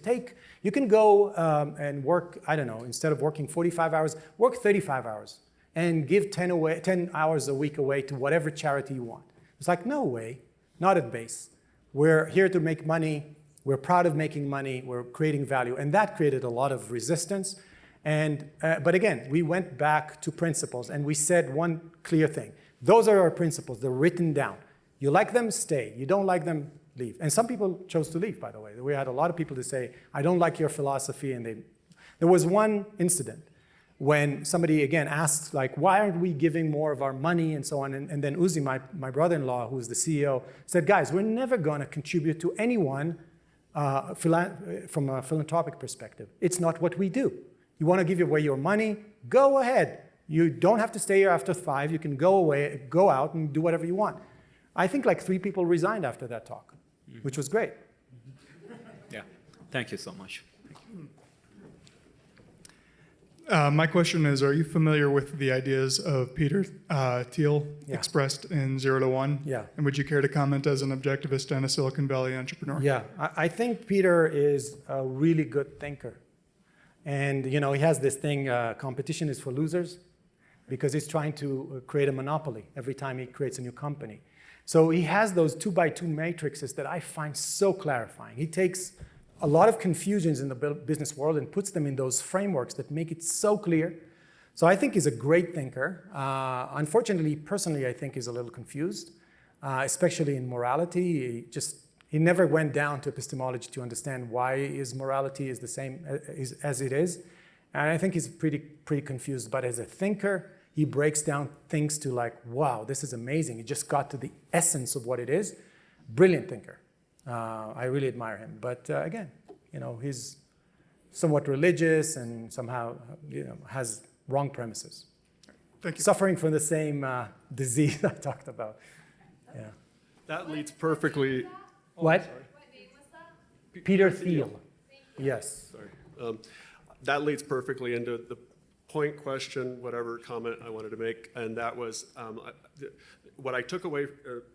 you can go and work, I don't know, instead of working 45 hours, work 35 hours and give 10 hours a week away to whatever charity you want. It's like, no way, not at base. We're here to make money. We're proud of making money. We're creating value. And that created a lot of resistance. But again, we went back to principles and we said one clear thing. Those are our principles. They're written down. You like them, stay. You don't like them, leave. And some people chose to leave, by the way. We had a lot of people to say, I don't like your philosophy, and there was one incident when somebody, again, asked, like, why aren't we giving more of our money and so on? And then Uzi, my brother-in-law, who's the CEO, said, guys, we're never going to contribute to anyone from a philanthropic perspective. It's not what we do. You want to give away your money? Go ahead. You don't have to stay here after 5. You can go away, go out and do whatever you want. I think like 3 people resigned after that talk, which was great.
Yeah. Thank you so much.
My question is, are you familiar with the ideas of Peter Thiel
Yeah.
expressed in 0 to 1?
Yeah.
And would you care to comment as an objectivist and a Silicon Valley entrepreneur?
Yeah, I think Peter is a really good thinker. And he has this thing, competition is for losers, because he's trying to create a monopoly every time he creates a new company. So he has those 2x2 matrices that I find so clarifying. He takes a lot of confusions in the business world and puts them in those frameworks that make it so clear. So I think he's a great thinker. Unfortunately, personally, I think he's a little confused, especially in morality. He never went down to epistemology to understand why his morality is the same as it is. And I think he's pretty confused. But as a thinker, he breaks down things to like, wow, this is amazing. He just got to the essence of what it is. Brilliant thinker. I really admire him. But again, he's somewhat religious and somehow has wrong premises.
Thank you.
Suffering from the same disease I talked about. Yeah.
That leads perfectly.
What?
What name was that?
Peter Thiel. Yes.
Sorry. That leads perfectly into the point, question, whatever comment I wanted to make, and that was what I took away.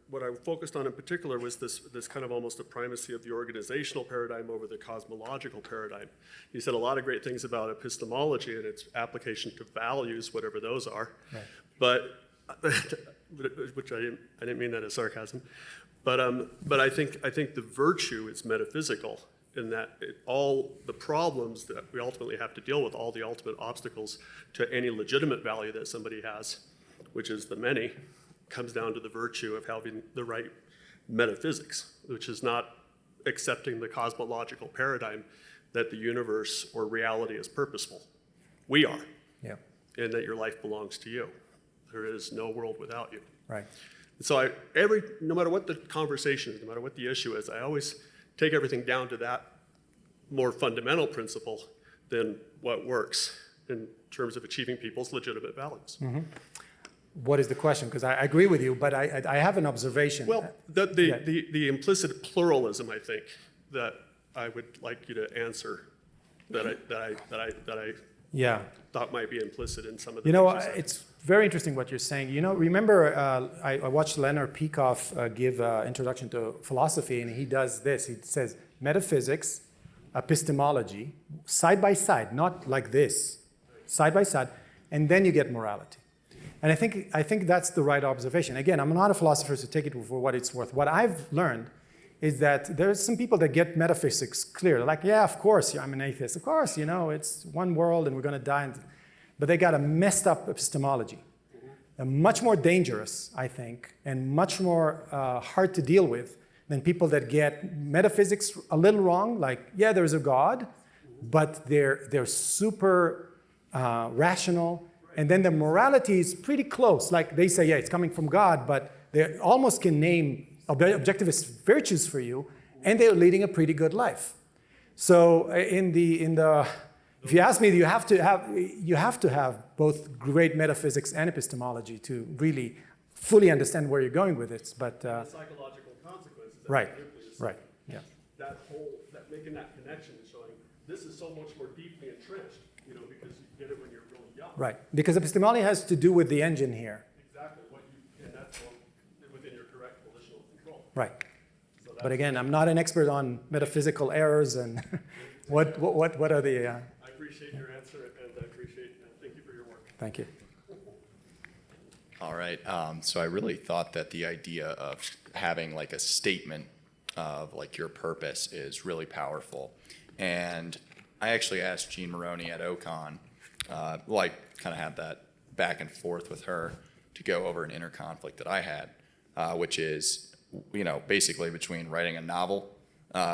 What I focused on in particular was this kind of almost a primacy of the organizational paradigm over the cosmological paradigm. You said a lot of great things about epistemology and its application to values, whatever those are,
Right.
but which I didn't mean that as sarcasm. But I think the virtue is metaphysical in that all the problems that we ultimately have to deal with, all the ultimate obstacles to any legitimate value that somebody has, which is the many, comes down to the virtue of having the right metaphysics, which is not accepting the cosmological paradigm that the universe or reality is purposeful. We are,
Yeah.
and that your life belongs to you. There is no world without you.
Right.
So no matter what the conversation is, no matter what the issue is, I always take everything down to that more fundamental principle than what works in terms of achieving people's legitimate values.
Mm-hmm. What is the question? Because I agree with you, but I have an observation.
Well, the implicit pluralism, I think, that I would like you to answer, that I
Yeah.
thought might be implicit in some of the
You know,
things you said.
it's very interesting what you're saying. Remember I watched Leonard Peikoff give Introduction to Philosophy, and he does this. He says metaphysics, epistemology, side by side, not like this, side by side, and then you get morality. And I think that's the right observation. Again, I'm not a philosopher, so take it for what it's worth. What I've learned is that there's some people that get metaphysics clear. Like, yeah, of course, I'm an atheist. Of course, it's one world and we're going to die. But they got a messed up epistemology. Much more dangerous, I think, and much more hard to deal with than people that get metaphysics a little wrong. Like, yeah, there's a God, but they're super rational. And then the morality is pretty close. Like they say, yeah, it's coming from God, but they almost can name objectivist virtues for you, and they're leading a pretty good life. So if you ask me, you have to have both great metaphysics and epistemology to really fully understand where you're going with it. But
The psychological consequences. that
right,
the nucleus-
right, yeah,
That making that connection and showing this is so much more deeply entrenched, because you get it when you're really young.
right. Because epistemology has to do with the engine here,
Exactly and that's all within your direct volitional control.
right.
So
But again, I'm not an expert on metaphysical errors and what are the.
I appreciate your answer and I appreciate thank you for your work.
Thank you.
All right. So I really thought that the idea of having like a statement of like your purpose is really powerful. And I actually asked Jean Maroney at OCON, I kind of had that back and forth with her to go over an inner conflict that I had, which is basically between writing a novel,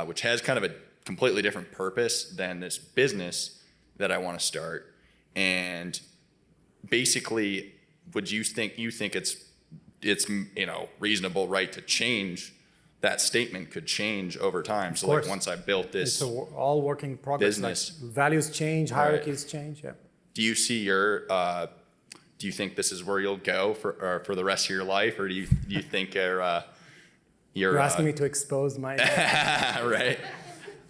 which has kind of a completely different purpose than this business that I want to start. And basically, would you think it's reasonable, right, to change that statement could change over time? So like once I built this
all working progress.
business,
like values change, hierarchies change. Yeah.
do you see do you think this is where you'll go for the rest of your life, or do you think you're
asking me to expose my
right?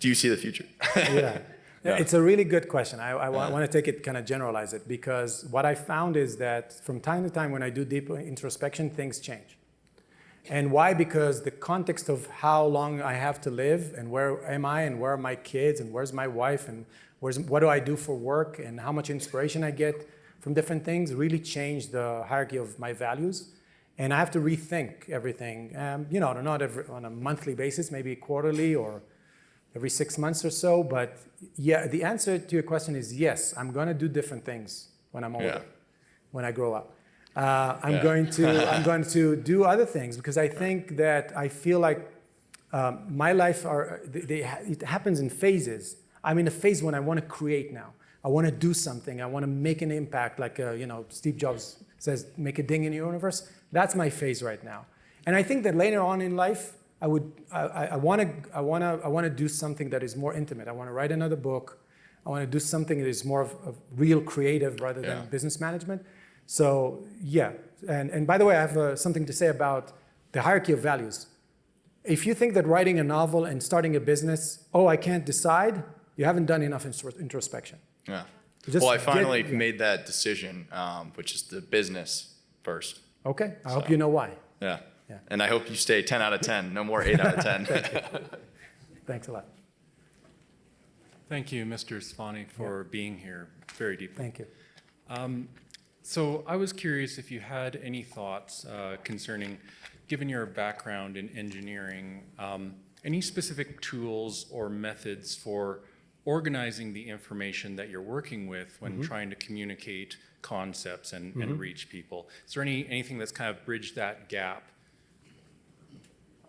Do you see the future?
Yeah. It's a really good question. I want to take it, kind of generalize it, because what I found is that from time to time when I do deep introspection, things change. And why? Because the context of how long I have to live, and where am I, and where are my kids, and where's my wife, and what do I do for work, and how much inspiration I get from different things really change the hierarchy of my values. And I have to rethink everything, not on a monthly basis, maybe quarterly or every 6 months or so. But yeah, the answer to your question is yes, I'm going to do different things when I'm older, when I grow up. I'm going to do other things, because I think that I feel like my life it happens in phases. I'm in a phase when I want to create now. I want to do something. I want to make an impact, like Steve Jobs says, make a ding in the universe. That's my phase right now. And I think that later on in life, I want to do something that is more intimate. I want to write another book. I want to do something that is more of real creative rather than business management. So yeah, and by the way, I have something to say about the hierarchy of values. If you think that writing a novel and starting a business, I can't decide, you haven't done enough introspection.
Yeah. Well, I finally made that decision, which is the business first.
Okay. I hope you know why.
Yeah. And I hope you stay 10 out of 10, no more 8 out of 10.
Thanks a lot.
Thank you, Mr. Tsfany, for being here very deeply.
Thank you.
So I was curious if you had any thoughts concerning, given your background in engineering, any specific tools or methods for organizing the information that you're working with when trying to communicate concepts and reach people. Is there anything that's kind of bridged that gap?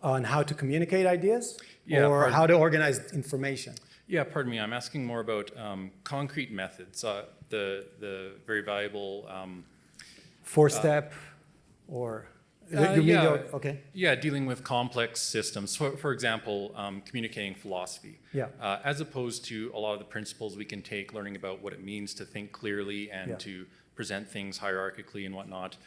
On how to communicate ideas?
Yeah,
or how to organize information?
Yeah, pardon me. I'm asking more about concrete methods, the very valuable...
Four-step or... Okay.
Yeah, dealing with complex systems. For example, communicating philosophy.
Yeah.
As opposed to a lot of the principles we can take, learning about what it means to think clearly and to present things hierarchically and whatnot.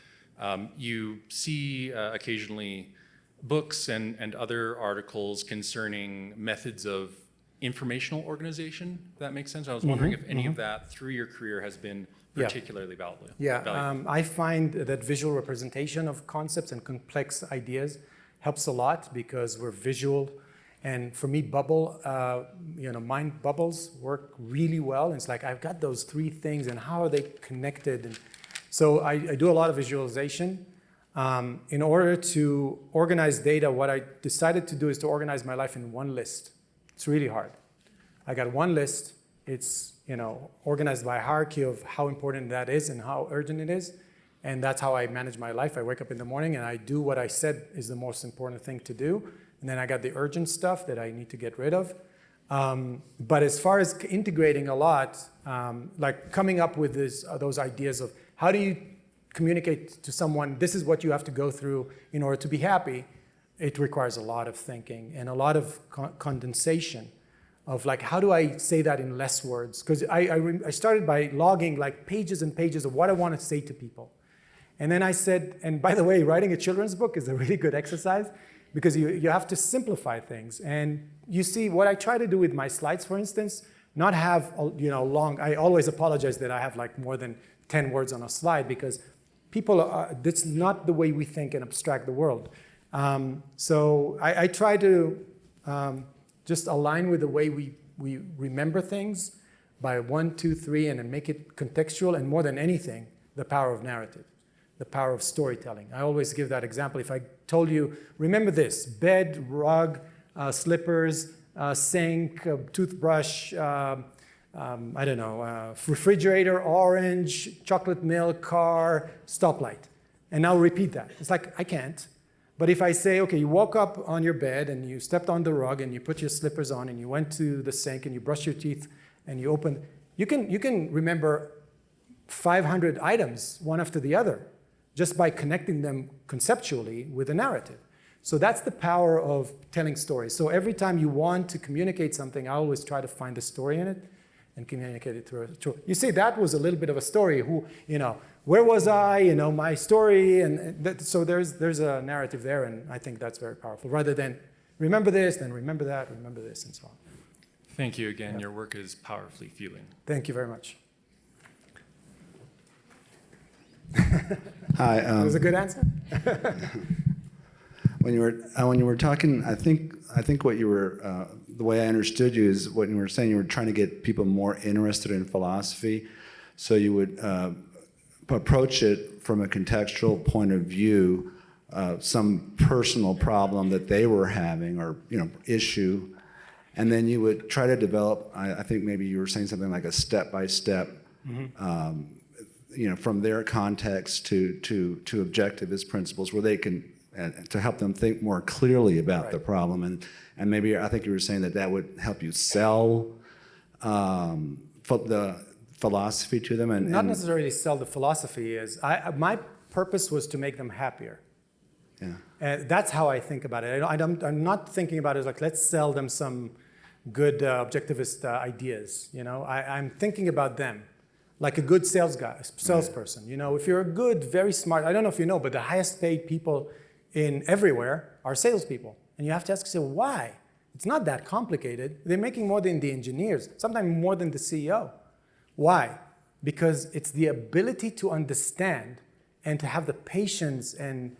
You see occasionally books and other articles concerning methods of informational organization, if that makes sense. I was wondering if any of that through your career has been particularly valuable.
Yeah, I find that visual representation of concepts and complex ideas helps a lot, because we're visual. And for me, mind bubbles work really well. It's like, I've got those three things, and how are they connected? And so I do a lot of visualization. In order to organize data, what I decided to do is to organize my life in one list. It's really hard. I got one list. It's organized by a hierarchy of how important that is and how urgent it is. And that's how I manage my life. I wake up in the morning and I do what I said is the most important thing to do. And then I got the urgent stuff that I need to get rid of. But as far as integrating a lot, like coming up with those ideas of how do you communicate to someone, this is what you have to go through in order to be happy, it requires a lot of thinking and a lot of condensation of like, how do I say that in less words? Because I started by logging like pages and pages of what I want to say to people. And then I said, and by the way, writing a children's book is a really good exercise, because you have to simplify things. And you see, what I try to do with my slides, for instance, not have long, I always apologize that I have like more than 10 words on a slide, because that's not the way we think and abstract the world. So I try to just align with the way we remember things by 1, 2, 3, and then make it contextual, and more than anything, the power of narrative, the power of storytelling. I always give that example. If I told you, remember this: bed, rug, slippers, sink, toothbrush, refrigerator, orange, chocolate milk, car, stoplight. And now repeat that. It's like, I can't. But if I say, okay, you woke up on your bed and you stepped on the rug and you put your slippers on and you went to the sink and you brushed your teeth and you opened, you can remember 500 items one after the other just by connecting them conceptually with a narrative. So that's the power of telling stories. So every time you want to communicate something, I always try to find the story in it and communicate it through it. You see, that was a little bit of a story. Where was I? My story, so there's a narrative there, and I think that's very powerful. Rather than remember this, then remember that, remember this, and so on.
Thank you again. Your work is powerfully fueling.
Thank you very much.
Hi.
That was a good answer.
When you were talking, I think what you were the way I understood you is what you were saying. You were trying to get people more interested in philosophy, so you would approach it from a contextual point of view, some personal problem that they were having or issue, and then you would try to develop. I think maybe you were saying something like a step-by-step. From their context to objectivist principles where they can to help them think more clearly about the problem, and maybe I think you were saying that would help you sell the philosophy to them, and
not necessarily sell the philosophy. My purpose was to make them happier. Yeah, that's how I think about it. I'm not thinking about it like let's sell them some good objectivist ideas. I'm thinking about them. Like a good salesperson. If you're a good, very smart, I don't know if you know, but the highest paid people in everywhere are salespeople. And you have to ask yourself, why? It's not that complicated. They're making more than the engineers, sometimes more than the CEO. Why? Because it's the ability to understand and to have the patience and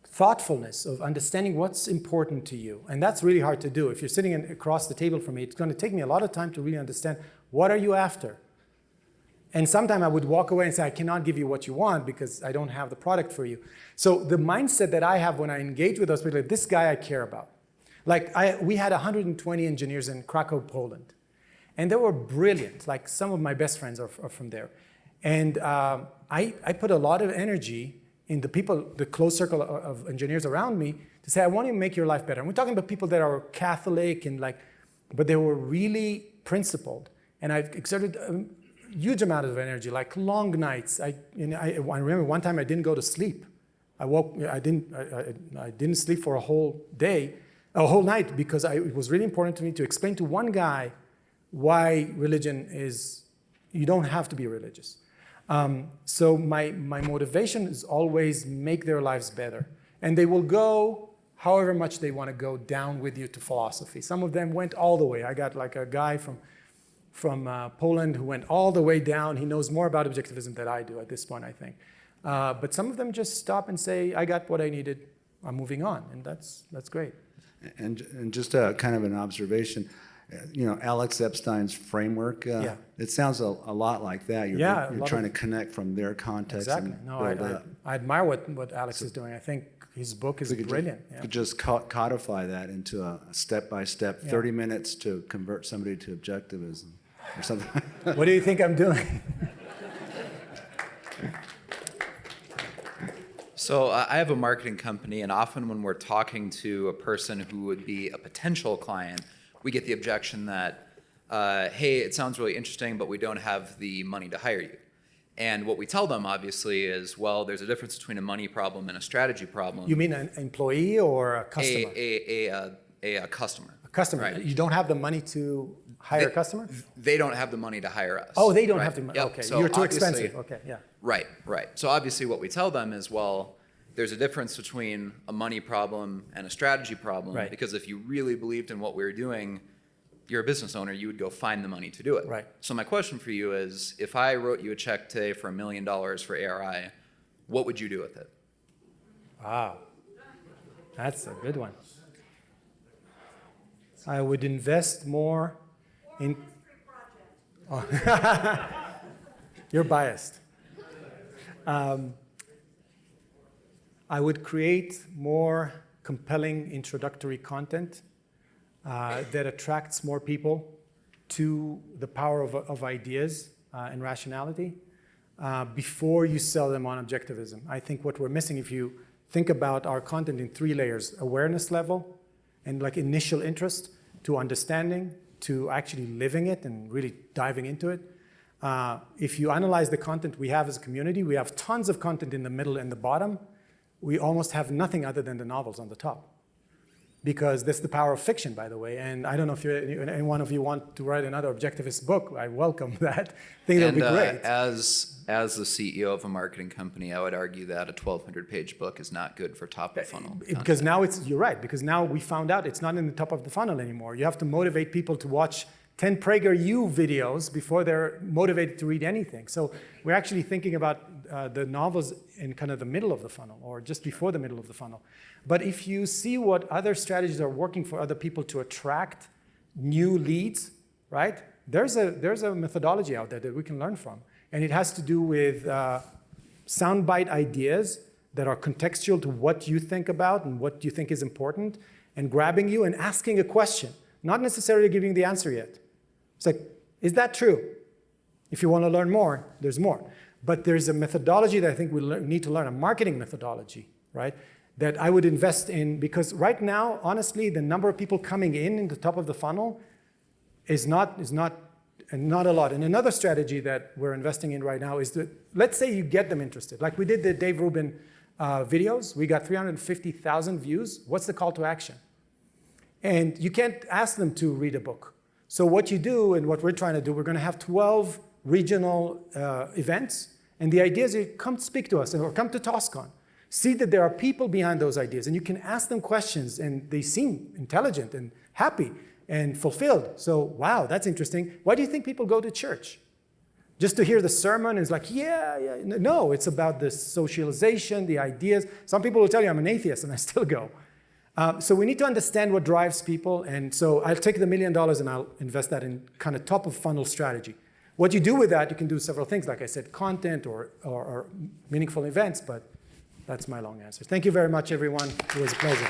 thoughtfulness of understanding what's important to you. And that's really hard to do. If you're sitting across the table from me, it's going to take me a lot of time to really understand what are you after. And sometimes I would walk away and say, I cannot give you what you want because I don't have the product for you. So the mindset that I have when I engage with those people, this guy I care about. We had 120 engineers in Krakow, Poland. And they were brilliant. Like some of my best friends are from there. And I put a lot of energy in the close circle of engineers around me to say, I want to make your life better. And we're talking about people that are Catholic but they were really principled. And I've exerted huge amount of energy, like long nights. I remember one time I didn't go to sleep. I didn't sleep for a whole night because it was really important to me to explain to one guy why religion is, you don't have to be religious. So my motivation is always make their lives better. And they will go however much they want to go down with you to philosophy. Some of them went all the way. I got like a guy from Poland who went all the way down. He knows more about objectivism than I do at this point, I think. But some of them just stop and say, I got what I needed, I'm moving on, and that's great.
And just kind of an observation, Alex Epstein's framework, it sounds a lot like that. You're trying to connect from their context.
Exactly. I admire what Alex is doing. I think his book is brilliant.
You could just codify that into a step-by-step, 30 minutes to convert somebody to objectivism or something.
What do you think I'm doing?
So I have a marketing company, and often when we're talking to a person who would be a potential client, we get the objection that, hey, it sounds really interesting, but we don't have the money to hire you. And what we tell them, obviously, is, well, there's a difference between a money problem and a strategy problem.
You mean an employee or a customer?
A customer.
A customer.
Right.
You don't have the money to hire a customer?
They don't have the money to hire us.
Oh, they don't have the money.
Yep.
Okay,
So
you're too expensive. Okay, yeah.
Right. So obviously what we tell them is, well, there's a difference between a money problem and a strategy problem.
Right.
Because if you really believed in what we were doing, you're a business owner, you would go find the money to do it.
Right.
So my question for you is, if I wrote you a check today for $1 million for ARI, what would you do with it?
Wow. That's a good one. I would invest more in... Oh. You're biased. I would create more compelling introductory content that attracts more people to the power of ideas and rationality before you sell them on objectivism. I think what we're missing, if you think about our content in 3 layers: awareness level, and like initial interest, to understanding, to actually living it and really diving into it. If you analyze the content we have as a community, we have tons of content in the middle and the bottom. We almost have nothing other than the novels on the top. Because that's the power of fiction, by the way. And I don't know if any one of you want to write another objectivist book. I welcome that. I think that would be great.
As the CEO of a marketing company, I would argue that a 1,200-page book is not good for top of funnel.
Because now you're right, because now we found out it's not in the top of the funnel anymore. You have to motivate people to watch 10 PragerU videos before they're motivated to read anything. So we're actually thinking about the novels in kind of the middle of the funnel, or just before the middle of the funnel. But if you see what other strategies are working for other people to attract new leads, right? There's a methodology out there that we can learn from. And it has to do with soundbite ideas that are contextual to what you think about and what you think is important, and grabbing you and asking a question, not necessarily giving the answer yet. It's like, is that true? If you want to learn more, there's more. But there's a methodology that I think we need to learn, a marketing methodology, right? That I would invest in, because right now, honestly, the number of people coming in the top of the funnel is not a lot. And another strategy that we're investing in right now is that, let's say you get them interested. Like we did the Dave Rubin videos. We got 350,000 views. What's the call to action? And you can't ask them to read a book. So what you do, and what we're trying to do, we're going to have 12 regional events. And the idea is you come speak to us, or come to TOS-Con. See that there are people behind those ideas, and you can ask them questions, and they seem intelligent and happy and fulfilled. So, wow, that's interesting. Why do you think people go to church? Just to hear the sermon is like, yeah. No, it's about the socialization, the ideas. Some people will tell you I'm an atheist, and I still go. So we need to understand what drives people, and so I'll take the $1 million and I'll invest that in kind of top of funnel strategy. What you do with that, you can do several things, like I said, content or meaningful events, but that's my long answer. Thank you very much, everyone. It was a pleasure.